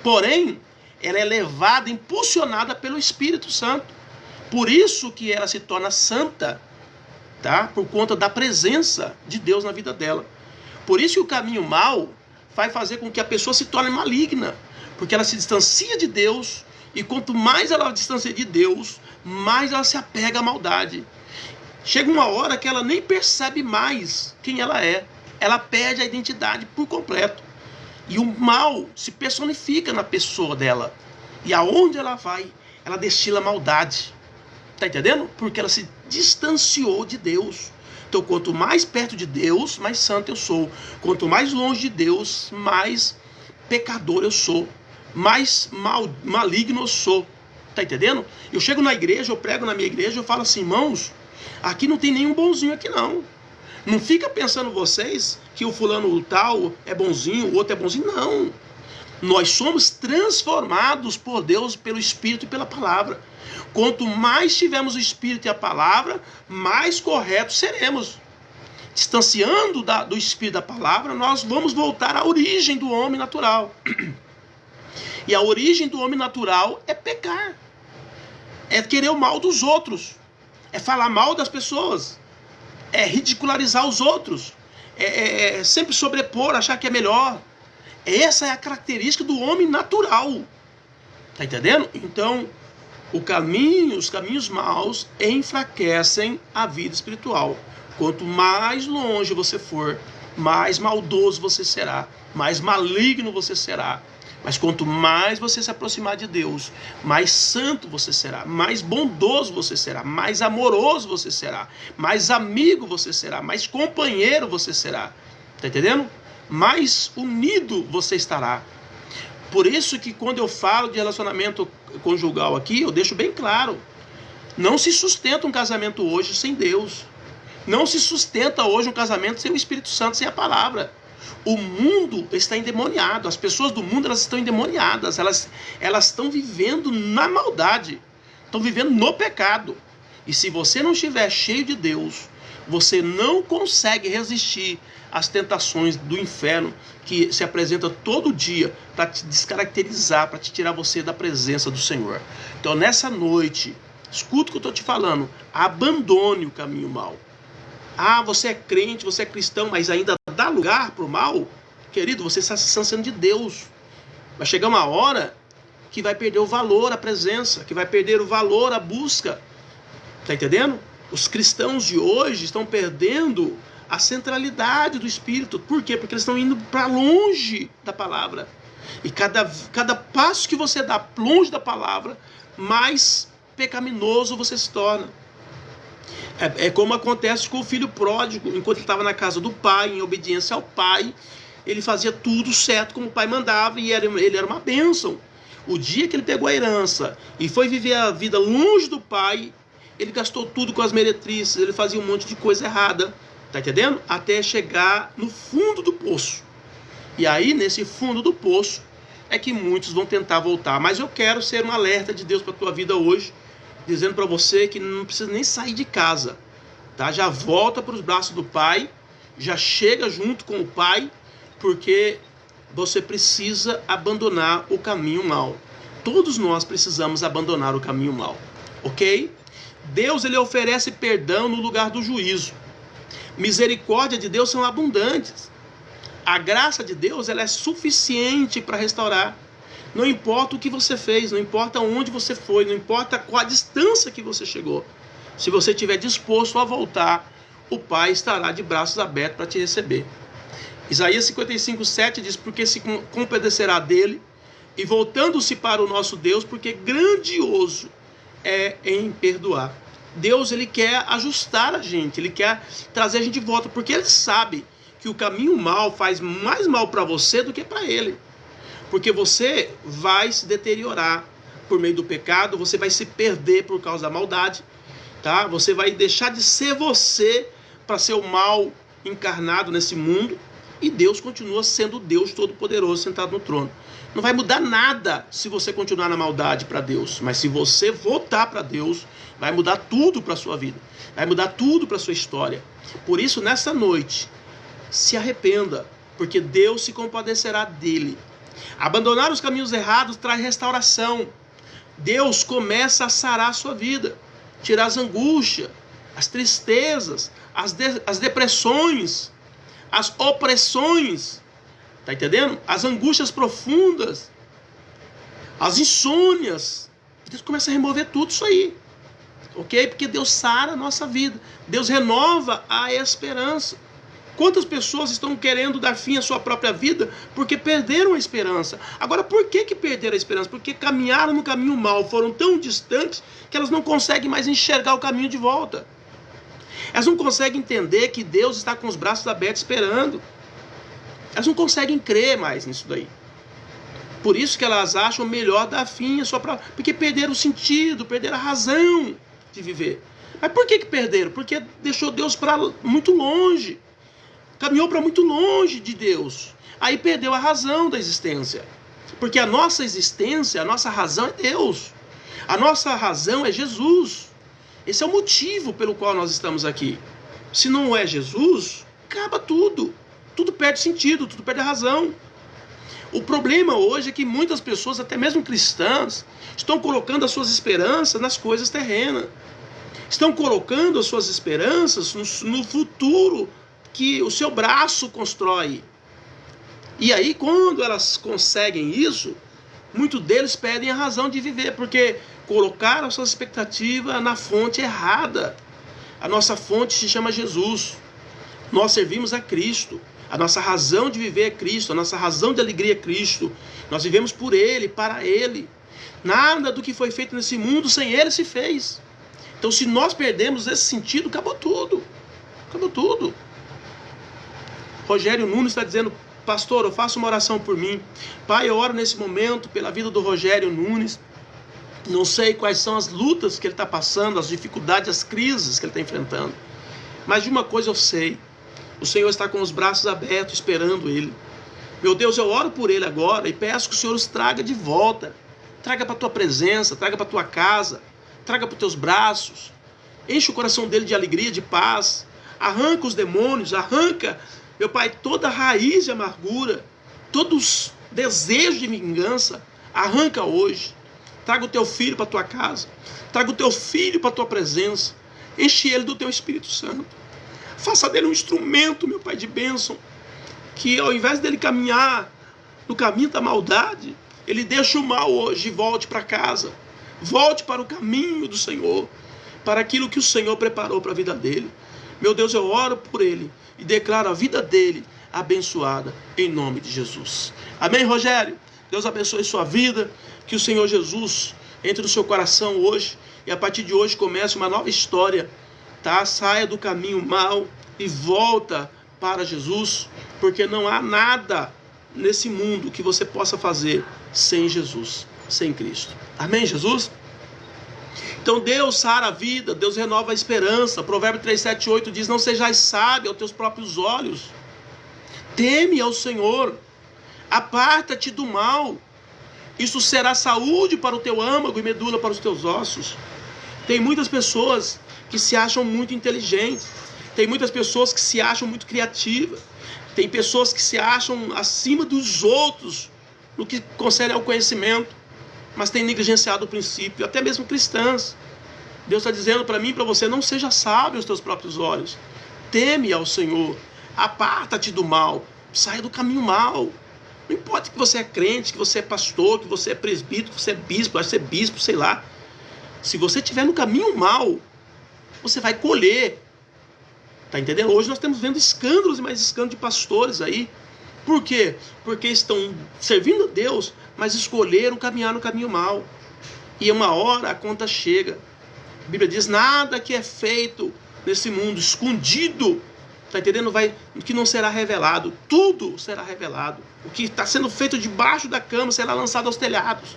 Porém, ela é levada, impulsionada pelo Espírito Santo. Por isso que ela se torna santa, tá? Por conta da presença de Deus na vida dela. Por isso que o caminho mau vai fazer com que a pessoa se torne maligna. Porque ela se distancia de Deus. E quanto mais ela distancia de Deus, mais ela se apega à maldade. Chega uma hora que ela nem percebe mais quem ela é. Ela perde a identidade por completo. E o mal se personifica na pessoa dela. E aonde ela vai, ela destila maldade. Tá entendendo? Porque ela se distanciou de Deus. Então, quanto mais perto de Deus, mais santo eu sou. Quanto mais longe de Deus, mais pecador eu sou. Mais maligno eu sou. Tá entendendo? Eu chego na igreja, eu prego na minha igreja, eu falo assim, irmãos, aqui não tem nenhum bonzinho aqui não. Não fica pensando vocês que o fulano tal é bonzinho, o outro é bonzinho. Não. Nós somos transformados por Deus, pelo Espírito e pela palavra. Quanto mais tivermos o Espírito e a palavra, mais corretos seremos. Distanciando do Espírito e da palavra, nós vamos voltar à origem do homem natural. E a origem do homem natural é pecar. É querer o mal dos outros. É falar mal das pessoas. É ridicularizar os outros. É sempre sobrepor, achar que é melhor. Essa é a característica do homem natural. Tá entendendo? Então, os caminhos maus enfraquecem a vida espiritual. Quanto mais longe você for, mais maldoso você será, mais maligno você será. Mas quanto mais você se aproximar de Deus, mais santo você será, mais bondoso você será, mais amoroso você será, mais amigo você será, mais companheiro você será. Tá entendendo? Mais unido você estará. Por isso que quando eu falo de relacionamento conjugal aqui, eu deixo bem claro. Não se sustenta um casamento hoje sem Deus. Não se sustenta hoje um casamento sem o Espírito Santo, sem a palavra. O mundo está endemoniado. As pessoas do mundo, elas estão endemoniadas. Elas estão vivendo na maldade. Estão vivendo no pecado. E se você não estiver cheio de Deus, você não consegue resistir às tentações do inferno que se apresenta todo dia para te descaracterizar, para te tirar você da presença do Senhor. Então, nessa noite, escuta o que eu estou te falando. Abandone o caminho mau. Ah, você é crente, você é cristão, mas ainda dá lugar para o mal? Querido, você está se distanciando de Deus. Vai chegar uma hora que vai perder o valor, a presença, que vai perder o valor, a busca. Está entendendo? Os cristãos de hoje estão perdendo a centralidade do Espírito. Por quê? Porque eles estão indo para longe da palavra. E cada passo que você dá longe da palavra, mais pecaminoso você se torna. É como acontece com o filho pródigo. Enquanto ele estava na casa do pai, em obediência ao pai, ele fazia tudo certo como o pai mandava, e ele era uma bênção. O dia que ele pegou a herança e foi viver a vida longe do pai, ele gastou tudo com as meretrizes, ele fazia um monte de coisa errada, tá entendendo? Até chegar no fundo do poço. E aí, nesse fundo do poço, é que muitos vão tentar voltar. Mas eu quero ser um alerta de Deus para a tua vida hoje, dizendo para você que não precisa nem sair de casa, tá? Já volta para os braços do pai, já chega junto com o pai, porque você precisa abandonar o caminho mau. Todos nós precisamos abandonar o caminho mau, ok? Deus, ele oferece perdão no lugar do juízo. Misericórdia de Deus são abundantes. A graça de Deus, ela é suficiente para restaurar. Não importa o que você fez, não importa onde você foi, não importa qual a distância que você chegou. Se você estiver disposto a voltar, o Pai estará de braços abertos para te receber. Isaías 55:7 diz: porque se compadecerá dele, e voltando-se para o nosso Deus, porque grandioso é em perdoar. Deus, ele quer ajustar a gente, ele quer trazer a gente de volta, porque ele sabe que o caminho mal faz mais mal para você do que para ele. Porque você vai se deteriorar por meio do pecado, você vai se perder por causa da maldade, tá? Você vai deixar de ser você para ser o mal encarnado nesse mundo, e Deus continua sendo Deus Todo-Poderoso sentado no trono. Não vai mudar nada se você continuar na maldade para Deus, mas se você voltar para Deus, vai mudar tudo para a sua vida, vai mudar tudo para a sua história. Por isso, nessa noite, se arrependa, porque Deus se compadecerá dele. Abandonar os caminhos errados traz restauração. Deus começa a sarar a sua vida, tirar as angústias, as tristezas, as depressões, as opressões, tá entendendo? As angústias profundas, as insônias. Deus começa a remover tudo isso aí, ok? Porque Deus sara a nossa vida, Deus renova a esperança. Quantas pessoas estão querendo dar fim à sua própria vida porque perderam a esperança? Agora, por que perderam a esperança? Porque caminharam no caminho mal, foram tão distantes que elas não conseguem mais enxergar o caminho de volta. Elas não conseguem entender que Deus está com os braços abertos esperando. Elas não conseguem crer mais nisso daí. Por isso que elas acham melhor dar fim à sua própria... Porque perderam o sentido, perderam a razão de viver. Mas por que perderam? Porque deixou Deus para muito longe. Caminhou para muito longe de Deus. Aí perdeu a razão da existência. Porque a nossa existência, a nossa razão é Deus. A nossa razão é Jesus. Esse é o motivo pelo qual nós estamos aqui. Se não é Jesus, acaba tudo. Tudo perde sentido, tudo perde a razão. O problema hoje é que muitas pessoas, até mesmo cristãs, estão colocando as suas esperanças nas coisas terrenas. Estão colocando as suas esperanças no futuro que o seu braço constrói. E aí, quando elas conseguem isso, muitos deles perdem a razão de viver, porque colocaram a sua expectativa na fonte errada. A nossa fonte se chama Jesus. Nós servimos a Cristo. A nossa razão de viver é Cristo. A nossa razão de alegria é Cristo. Nós vivemos por Ele, para Ele. Nada do que foi feito nesse mundo sem Ele se fez. Então, se nós perdemos esse sentido, acabou tudo. Acabou tudo. Rogério Nunes está dizendo: pastor, eu faço uma oração por mim. Pai, eu oro nesse momento pela vida do Rogério Nunes. Não sei quais são as lutas que ele está passando, as dificuldades, as crises que ele está enfrentando. Mas de uma coisa eu sei: o Senhor está com os braços abertos esperando ele. Meu Deus, eu oro por ele agora e peço que o Senhor os traga de volta. Traga para a tua presença, traga para a tua casa, traga para os teus braços. Enche o coração dele de alegria, de paz. Arranca os demônios, arranca, meu Pai, toda raiz de amargura, todos os desejos de vingança. Arranca hoje. Traga o teu filho para a tua casa. Traga o teu filho para a tua presença. Enche ele do teu Espírito Santo. Faça dele um instrumento, meu Pai, de bênção. Que ao invés dele caminhar no caminho da maldade, ele deixe o mal hoje e volte para casa. Volte para o caminho do Senhor. Para aquilo que o Senhor preparou para a vida dele. Meu Deus, eu oro por ele e declaro a vida dele abençoada em nome de Jesus. Amém, Rogério? Deus abençoe sua vida. Que o Senhor Jesus entre no seu coração hoje e a partir de hoje comece uma nova história, tá? Saia do caminho mal e volta para Jesus, porque não há nada nesse mundo que você possa fazer sem Jesus, sem Cristo. Amém, Jesus? Então Deus sara a vida, Deus renova a esperança. Provérbio 3:7-8 diz: não sejais sábio aos teus próprios olhos, teme ao Senhor, aparta-te do mal. Isso será saúde para o teu âmago e medula para os teus ossos. Tem muitas pessoas que se acham muito inteligentes. Tem muitas pessoas que se acham muito criativas. Tem pessoas que se acham acima dos outros no que concerne ao conhecimento, mas tem negligenciado o princípio, até mesmo cristãs. Deus está dizendo para mim e para você: não seja sábio aos teus próprios olhos. Teme ao Senhor. Aparta-te do mal. Saia do caminho mal. Não importa que você é crente, que você é pastor, que você é presbítero, que você é bispo, vai ser bispo, sei lá. Se você estiver no caminho mal, você vai colher Tá entendendo? Hoje nós estamos vendo escândalos e mais escândalos de pastores aí. Por quê? Porque estão servindo a Deus, mas escolheram caminhar no caminho mau. E uma hora a conta chega. A Bíblia diz, nada que é feito nesse mundo escondido, tá entendendo? Que não será revelado. Tudo será revelado. O que está sendo feito debaixo da cama será lançado aos telhados.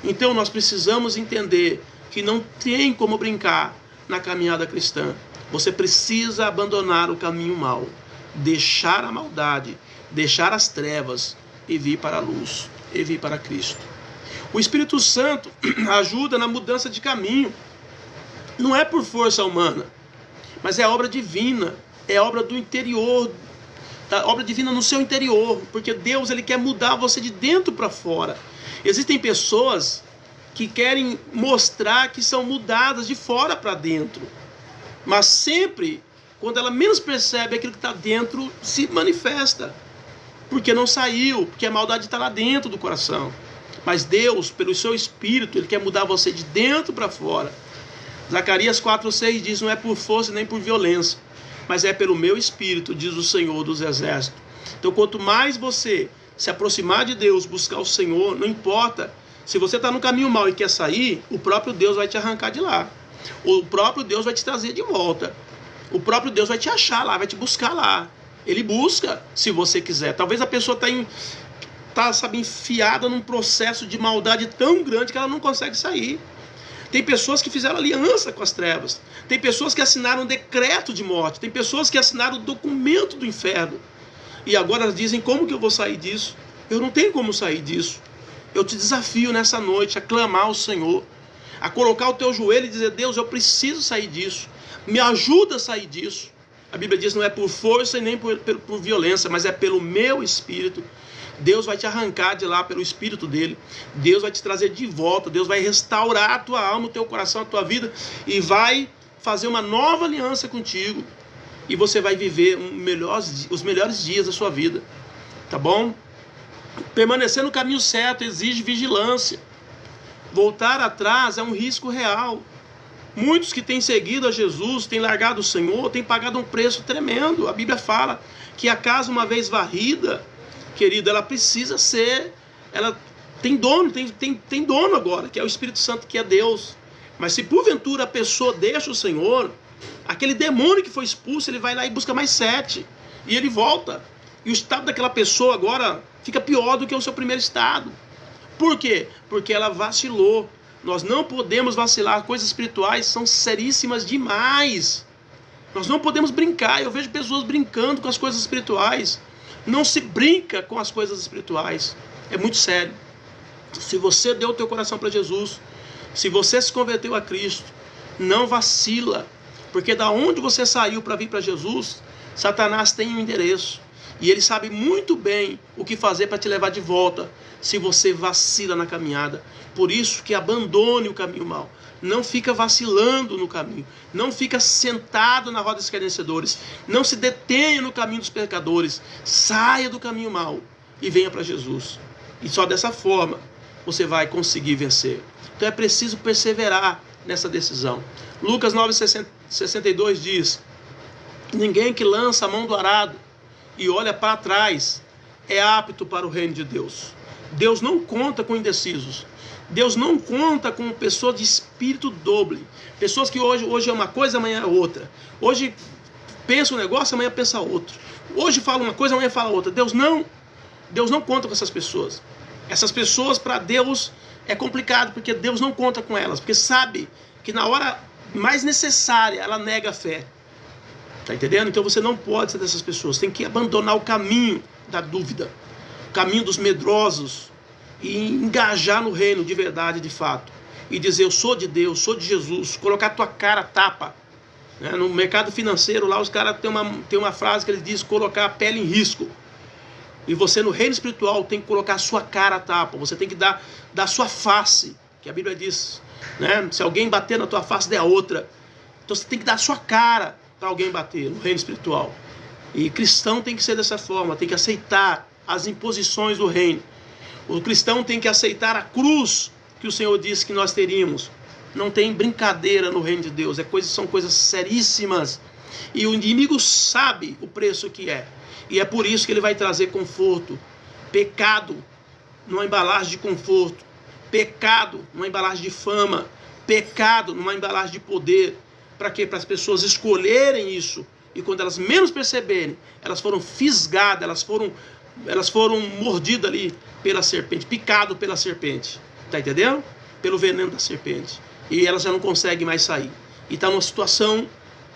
Então nós precisamos entender que não tem como brincar na caminhada cristã. Você precisa abandonar o caminho mau, deixar a maldade, deixar as trevas e vir para a luz, e vir para Cristo. O Espírito Santo ajuda na mudança de caminho. Não é por força humana, mas é obra divina, é obra do interior, obra divina no seu interior, porque Deus ele quer mudar você de dentro para fora. Existem pessoas que querem mostrar que são mudadas de fora para dentro, mas sempre, quando ela menos percebe, aquilo que está dentro se manifesta, porque não saiu, porque a maldade está lá dentro do coração. Mas Deus, pelo seu Espírito, ele quer mudar você de dentro para fora. Zacarias 4,6 diz, não é por força nem por violência, mas é pelo meu Espírito, diz o Senhor dos Exércitos. Então, quanto mais você se aproximar de Deus, buscar o Senhor, não importa, se você está no caminho mau e quer sair, o próprio Deus vai te arrancar de lá. O próprio Deus vai te trazer de volta. O próprio Deus vai te achar lá, vai te buscar lá. Ele busca, se você quiser. Talvez a pessoa está enfiada num processo de maldade tão grande que ela não consegue sair. Tem pessoas que fizeram aliança com as trevas. Tem pessoas que assinaram um decreto de morte. Tem pessoas que assinaram o documento do inferno. E agora dizem, como que eu vou sair disso? Eu não tenho como sair disso. Eu te desafio nessa noite a clamar ao Senhor, a colocar o teu joelho e dizer, Deus, eu preciso sair disso. Me ajuda a sair disso. A Bíblia diz, não é por força e nem por violência, mas é pelo meu Espírito. Deus vai te arrancar de lá pelo Espírito dele. Deus vai te trazer de volta. Deus vai restaurar a tua alma, o teu coração, a tua vida. E vai fazer uma nova aliança contigo. E você vai viver os melhores dias da sua vida. Tá bom? Permanecer no caminho certo exige vigilância. Voltar atrás é um risco real. Muitos que têm seguido a Jesus, têm largado o Senhor, têm pagado um preço tremendo. A Bíblia fala que a casa uma vez varrida, querido, ela precisa ser, ela tem dono, tem dono agora, que é o Espírito Santo, que é Deus. Mas se porventura a pessoa deixa o Senhor, aquele demônio que foi expulso, ele vai lá e busca mais 7, e ele volta. E o estado daquela pessoa agora fica pior do que o seu primeiro estado. Por quê? Porque ela vacilou. Nós não podemos vacilar, coisas espirituais são seríssimas demais. Nós não podemos brincar. Eu vejo pessoas brincando com as coisas espirituais. Não se brinca com as coisas espirituais. É muito sério. Se você deu o teu coração para Jesus, se você se converteu a Cristo, não vacila. Porque da onde você saiu para vir para Jesus, Satanás tem um endereço. E ele sabe muito bem o que fazer para te levar de volta, se você vacila na caminhada. Por isso que abandone o caminho mau. Não fica vacilando no caminho. Não fica sentado na roda dos escarnecedores. Não se detenha no caminho dos pecadores. Saia do caminho mau e venha para Jesus. E só dessa forma você vai conseguir vencer. Então é preciso perseverar nessa decisão. Lucas 9,62 diz: ninguém que lança a mão do arado e olha para trás é apto para o reino de Deus. Deus não conta com indecisos. Deus não conta com pessoas de espírito doble. Pessoas que hoje é uma coisa, amanhã é outra. Hoje pensa um negócio, amanhã pensa outro. Hoje fala uma coisa, amanhã fala outra. Deus não conta com essas pessoas. Essas pessoas, para Deus, é complicado, porque Deus não conta com elas. Porque sabe que na hora mais necessária, ela nega a fé. Tá entendendo? Então você não pode ser dessas pessoas. Tem que abandonar o caminho da dúvida, o caminho dos medrosos, e engajar no reino de verdade, de fato. E dizer, eu sou de Deus, sou de Jesus. Colocar a tua cara a tapa. No mercado financeiro lá, os caras têm uma frase que eles dizem, colocar a pele em risco. E você no reino espiritual tem que colocar a sua cara a tapa. Você tem que dar a sua face, que a Bíblia diz, né? Se alguém bater na tua face, dê a outra. Então você tem que dar a sua cara para alguém bater no reino espiritual. E cristão tem que ser dessa forma, tem que aceitar as imposições do reino. O cristão tem que aceitar a cruz que o Senhor disse que nós teríamos. Não tem brincadeira no reino de Deus, são coisas seríssimas. E o inimigo sabe o preço que é. E é por isso que ele vai trazer conforto. Pecado numa embalagem de conforto. Pecado numa embalagem de fama. Pecado numa embalagem de poder. Para quê? Para as pessoas escolherem isso. E quando elas menos perceberem, elas foram fisgadas, elas foram mordidas ali pela serpente, picado pela serpente. Tá entendendo? Pelo veneno da serpente. E elas já não conseguem mais sair. E está numa situação,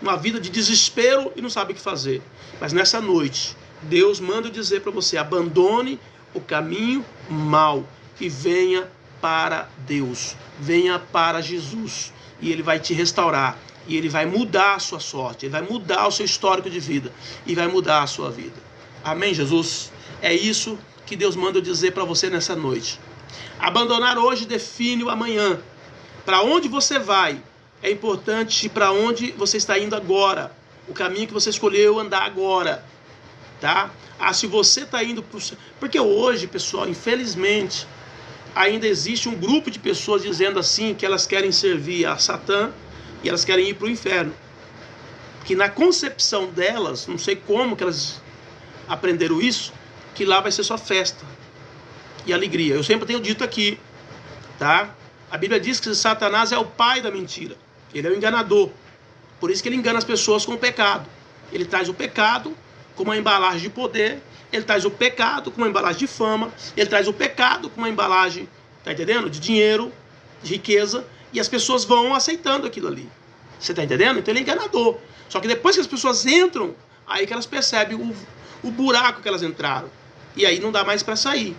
uma vida de desespero e não sabe o que fazer. Mas nessa noite, Deus manda dizer para você: abandone o caminho mau e venha para Deus. Venha para Jesus. E Ele vai te restaurar. E Ele vai mudar a sua sorte. Ele vai mudar o seu histórico de vida. E vai mudar a sua vida. Amém, Jesus? É isso que Deus manda dizer para você nessa noite. Abandonar hoje define o amanhã. Para onde você vai é importante para onde você está indo agora. O caminho que você escolheu andar agora. Tá? Se você está indo para o... Porque hoje, pessoal, infelizmente, ainda existe um grupo de pessoas dizendo assim que elas querem servir a Satã e elas querem ir para o inferno. Que na concepção delas, não sei como que elas aprenderam isso, que lá vai ser só festa e alegria. Eu sempre tenho dito aqui, tá? A Bíblia diz que Satanás é o pai da mentira. Ele é o enganador. Por isso que ele engana as pessoas com o pecado. Ele traz o pecado com uma embalagem de poder. Ele traz o pecado com uma embalagem de fama. Ele traz o pecado com uma embalagem, tá entendendo? De dinheiro, de riqueza. E as pessoas vão aceitando aquilo ali. Você tá entendendo? Então ele é enganador. Só que depois que as pessoas entram, aí que elas percebem o buraco que elas entraram. E aí não dá mais para sair.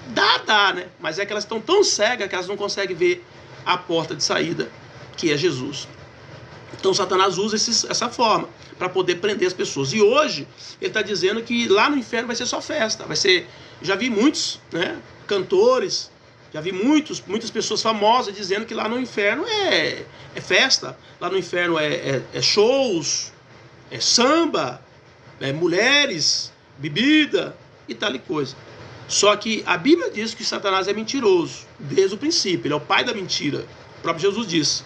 Dá, né? Mas é que elas estão tão cegas que elas não conseguem ver a porta de saída, que é Jesus. Então Satanás usa essa forma para poder prender as pessoas. E hoje ele está dizendo que lá no inferno vai ser só festa. Vai ser, já vi muitos, né, cantores, já vi muitas pessoas famosas dizendo que lá no inferno é festa. Lá no inferno é shows, é samba, é mulheres, bebida e tal e coisa. Só que a Bíblia diz que Satanás é mentiroso desde o princípio. Ele é o pai da mentira. O próprio Jesus disse.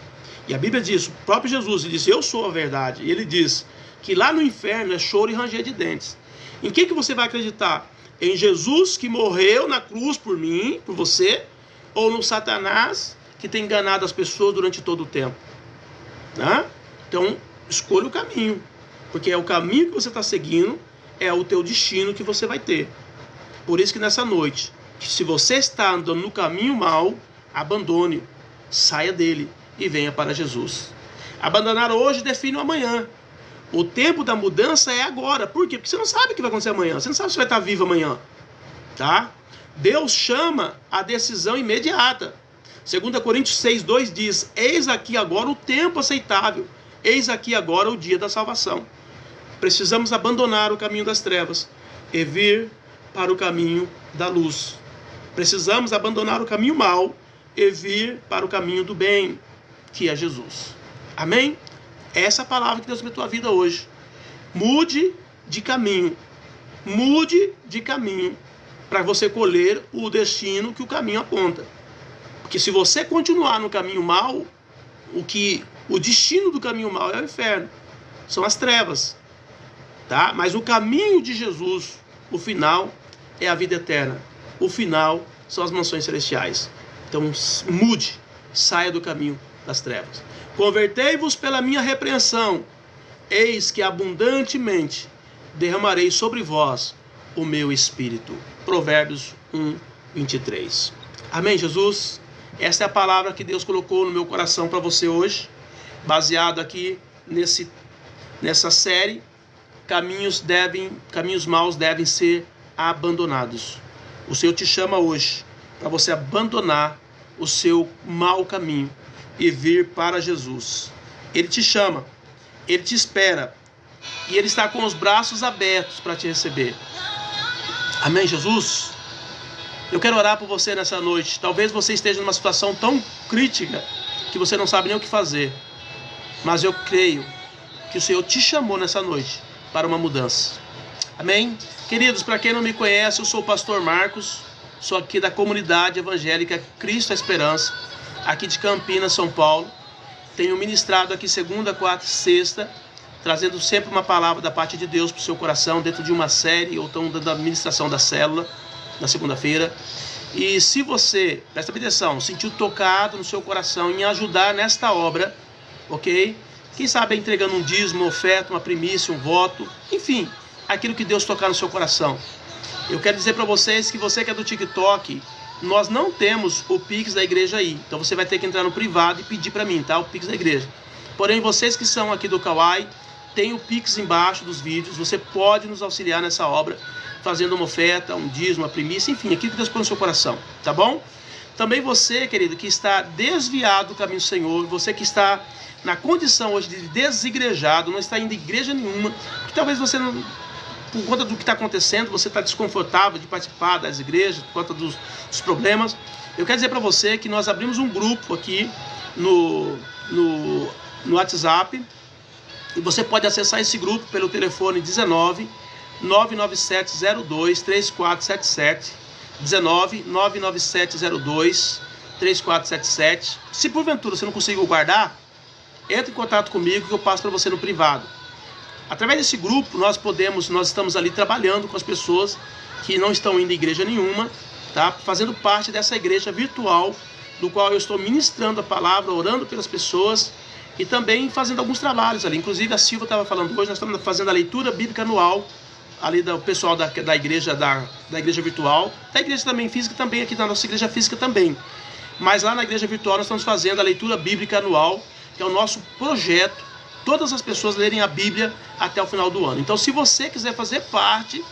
E a Bíblia diz, o próprio Jesus, ele disse: eu sou a verdade. E ele diz que lá no inferno é choro e ranger de dentes. Em quem que você vai acreditar? Em Jesus, que morreu na cruz por mim, por você? Ou no Satanás, que tem enganado as pessoas durante todo o tempo? Né? Então, escolha o caminho. Porque é o caminho que você está seguindo, é o teu destino que você vai ter. Por isso que nessa noite, se você está andando no caminho mau, abandone-o, saia dele e venha para Jesus. Abandonar hoje define o amanhã. O tempo da mudança é agora. Por quê? Porque você não sabe o que vai acontecer amanhã. Você não sabe se vai estar vivo amanhã. Tá? Deus chama a decisão imediata. 2 Coríntios 6:2 diz: eis aqui agora o tempo aceitável. Eis aqui agora o dia da salvação. Precisamos abandonar o caminho das trevas e vir para o caminho da luz. Precisamos abandonar o caminho mau e vir para o caminho do bem, que é Jesus. Amém? Essa é a palavra que Deus me deu a vida hoje. Mude de caminho. Mude de caminho para você colher o destino que o caminho aponta. Porque se você continuar no caminho mau, o destino do caminho mau é o inferno. São as trevas. Tá? Mas o caminho de Jesus, o final é a vida eterna. O final são as mansões celestiais. Então mude, saia do caminho das trevas. Convertei-vos pela minha repreensão. Eis que abundantemente derramarei sobre vós o meu espírito. Provérbios 1:23. Amém, Jesus? Essa é a palavra que Deus colocou no meu coração para você hoje. Baseado aqui nessa série. Caminhos maus devem ser abandonados. O Senhor te chama hoje para você abandonar o seu mau caminho e vir para Jesus. Ele te chama, Ele te espera e Ele está com os braços abertos para te receber. Amém, Jesus? Eu quero orar por você nessa noite. Talvez você esteja numa situação tão crítica que você não sabe nem o que fazer. Mas eu creio que o Senhor te chamou nessa noite para uma mudança. Amém? Queridos, para quem não me conhece, eu sou o pastor Marcos, sou aqui da comunidade evangélica Cristo a Esperança, aqui de Campinas, São Paulo. Tenho ministrado aqui segunda, quarta e sexta, trazendo sempre uma palavra da parte de Deus para o seu coração, dentro de uma série, ou então da administração da célula, na segunda-feira. E se você, presta atenção, sentiu tocado no seu coração em ajudar nesta obra, ok? Quem sabe entregando um dízimo, uma oferta, uma primícia, um voto, enfim, aquilo que Deus tocar no seu coração. Eu quero dizer para vocês que você que é do TikTok, nós não temos o Pix da igreja aí. Então você vai ter que entrar no privado e pedir para mim, tá? O Pix da igreja. Porém, vocês que são aqui do Kauai, tem o Pix embaixo dos vídeos. Você pode nos auxiliar nessa obra, fazendo uma oferta, um dízimo, uma primícia, enfim, aquilo que Deus põe no seu coração, tá bom? Também você, querido, que está desviado do caminho do Senhor, você que está na condição hoje de desigrejado, não está indo em igreja nenhuma, que talvez você não... Por conta do que está acontecendo, você está desconfortável de participar das igrejas, por conta dos problemas. Eu quero dizer para você que nós abrimos um grupo aqui no WhatsApp. E você pode acessar esse grupo pelo telefone 19 99702 3477. 19 99702 3477. Se porventura você não conseguiu guardar, entre em contato comigo que eu passo para você no privado. Através desse grupo, nós estamos ali trabalhando com as pessoas que não estão indo em igreja nenhuma, tá? Fazendo parte dessa igreja virtual, do qual eu estou ministrando a palavra, orando pelas pessoas e também fazendo alguns trabalhos ali. Inclusive, a Silva estava falando hoje, nós estamos fazendo a leitura bíblica anual, ali do pessoal da igreja virtual, da igreja também física, também aqui da nossa igreja física também. Mas lá na igreja virtual nós estamos fazendo a leitura bíblica anual, que é o nosso projeto, todas as pessoas lerem a Bíblia até o final do ano. Então, se você quiser fazer parte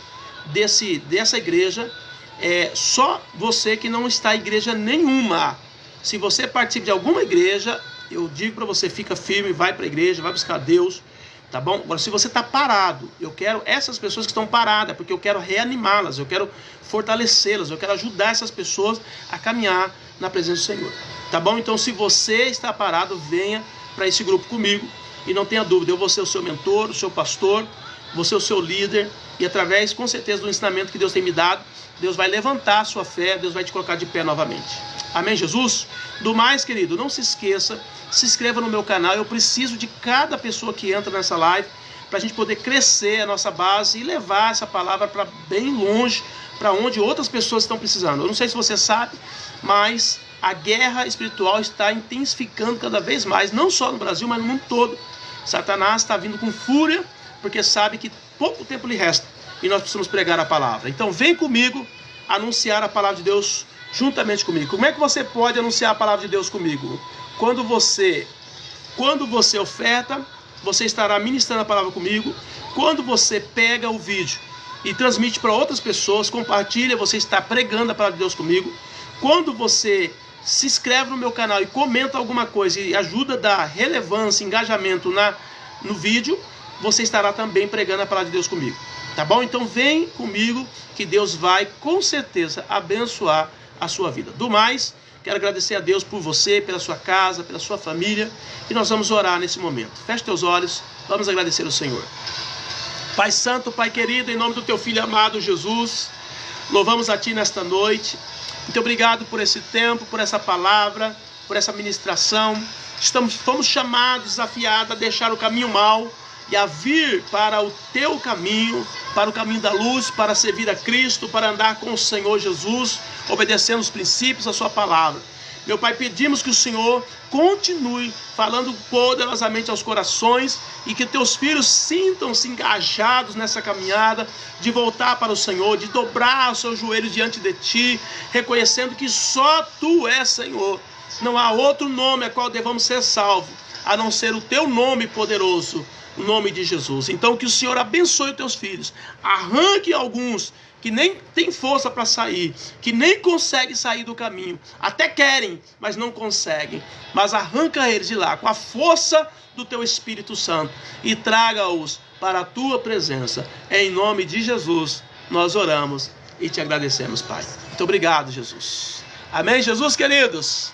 dessa igreja, é só você que não está em igreja nenhuma. Se você participa de alguma igreja, eu digo para você, fica firme, vai para a igreja, vai buscar Deus, tá bom? Agora, se você está parado, eu quero essas pessoas que estão paradas, porque eu quero reanimá-las, eu quero fortalecê-las, eu quero ajudar essas pessoas a caminhar na presença do Senhor, tá bom? Então, se você está parado, venha para esse grupo comigo. E não tenha dúvida, eu vou ser o seu mentor, o seu pastor, vou ser o seu líder. E através, com certeza, do ensinamento que Deus tem me dado, Deus vai levantar a sua fé, Deus vai te colocar de pé novamente. Amém, Jesus? Do mais, querido, não se esqueça, se inscreva no meu canal. Eu preciso de cada pessoa que entra nessa live, para a gente poder crescer a nossa base e levar essa palavra para bem longe, para onde outras pessoas estão precisando. Eu não sei se você sabe, mas a guerra espiritual está intensificando cada vez mais, não só no Brasil, mas no mundo todo. Satanás está vindo com fúria, porque sabe que pouco tempo lhe resta e nós precisamos pregar a palavra. Então vem comigo anunciar a palavra de Deus juntamente comigo. Como é que você pode anunciar a palavra de Deus comigo? Quando você oferta, você estará ministrando a palavra comigo. Quando você pega o vídeo e transmite para outras pessoas, compartilha, você está pregando a palavra de Deus comigo. Quando você se inscreve no meu canal e comenta alguma coisa e ajuda a dar relevância, engajamento no vídeo, você estará também pregando a palavra de Deus comigo, tá bom? Então vem comigo que Deus vai com certeza abençoar a sua vida. Do mais, quero agradecer a Deus por você, pela sua casa, pela sua família, e nós vamos orar nesse momento. Feche teus olhos, vamos agradecer ao Senhor. Pai Santo, Pai querido, em nome do teu Filho amado Jesus, louvamos a Ti nesta noite. Muito obrigado por esse tempo, por essa palavra, por essa ministração. Fomos chamados, desafiados a deixar o caminho mau e a vir para o teu caminho, para o caminho da luz, para servir a Cristo, para andar com o Senhor Jesus, obedecendo os princípios da sua palavra. Meu Pai, pedimos que o Senhor continue falando poderosamente aos corações e que teus filhos sintam-se engajados nessa caminhada de voltar para o Senhor, de dobrar os seus joelhos diante de Ti, reconhecendo que só Tu és Senhor. Não há outro nome a qual devamos ser salvos, a não ser o Teu nome poderoso, o nome de Jesus. Então que o Senhor abençoe os Teus filhos, arranque alguns que nem tem força para sair, que nem conseguem sair do caminho, até querem, mas não conseguem, mas arranca eles de lá com a força do teu Espírito Santo e traga-os para a tua presença. Em nome de Jesus nós oramos e te agradecemos, Pai. Muito obrigado, Jesus. Amém, Jesus, queridos?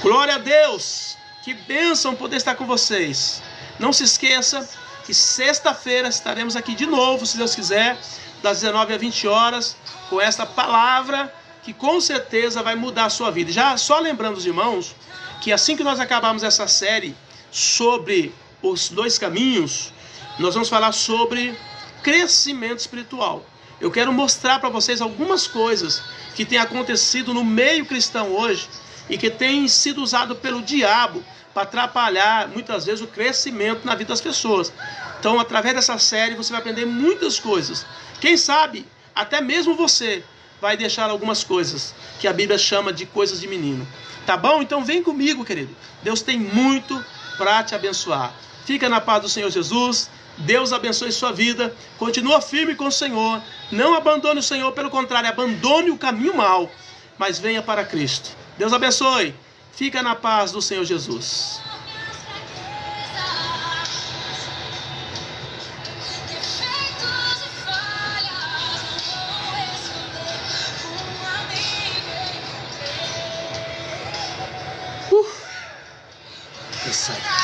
Glória a Deus. Que bênção poder estar com vocês. Não se esqueça que sexta-feira estaremos aqui de novo, se Deus quiser, das 19 às 20 horas, com esta palavra que com certeza vai mudar a sua vida. Já só lembrando os irmãos, que assim que nós acabarmos essa série sobre os 2 caminhos, nós vamos falar sobre crescimento espiritual. Eu quero mostrar para vocês algumas coisas que têm acontecido no meio cristão hoje e que têm sido usado pelo diabo para atrapalhar muitas vezes o crescimento na vida das pessoas. Então, através dessa série, você vai aprender muitas coisas. Quem sabe, até mesmo você vai deixar algumas coisas que a Bíblia chama de coisas de menino. Tá bom? Então vem comigo, querido. Deus tem muito para te abençoar. Fica na paz do Senhor Jesus. Deus abençoe sua vida. Continua firme com o Senhor. Não abandone o Senhor, pelo contrário, abandone o caminho mau, mas venha para Cristo. Deus abençoe. Fica na paz do Senhor Jesus. Isso aí.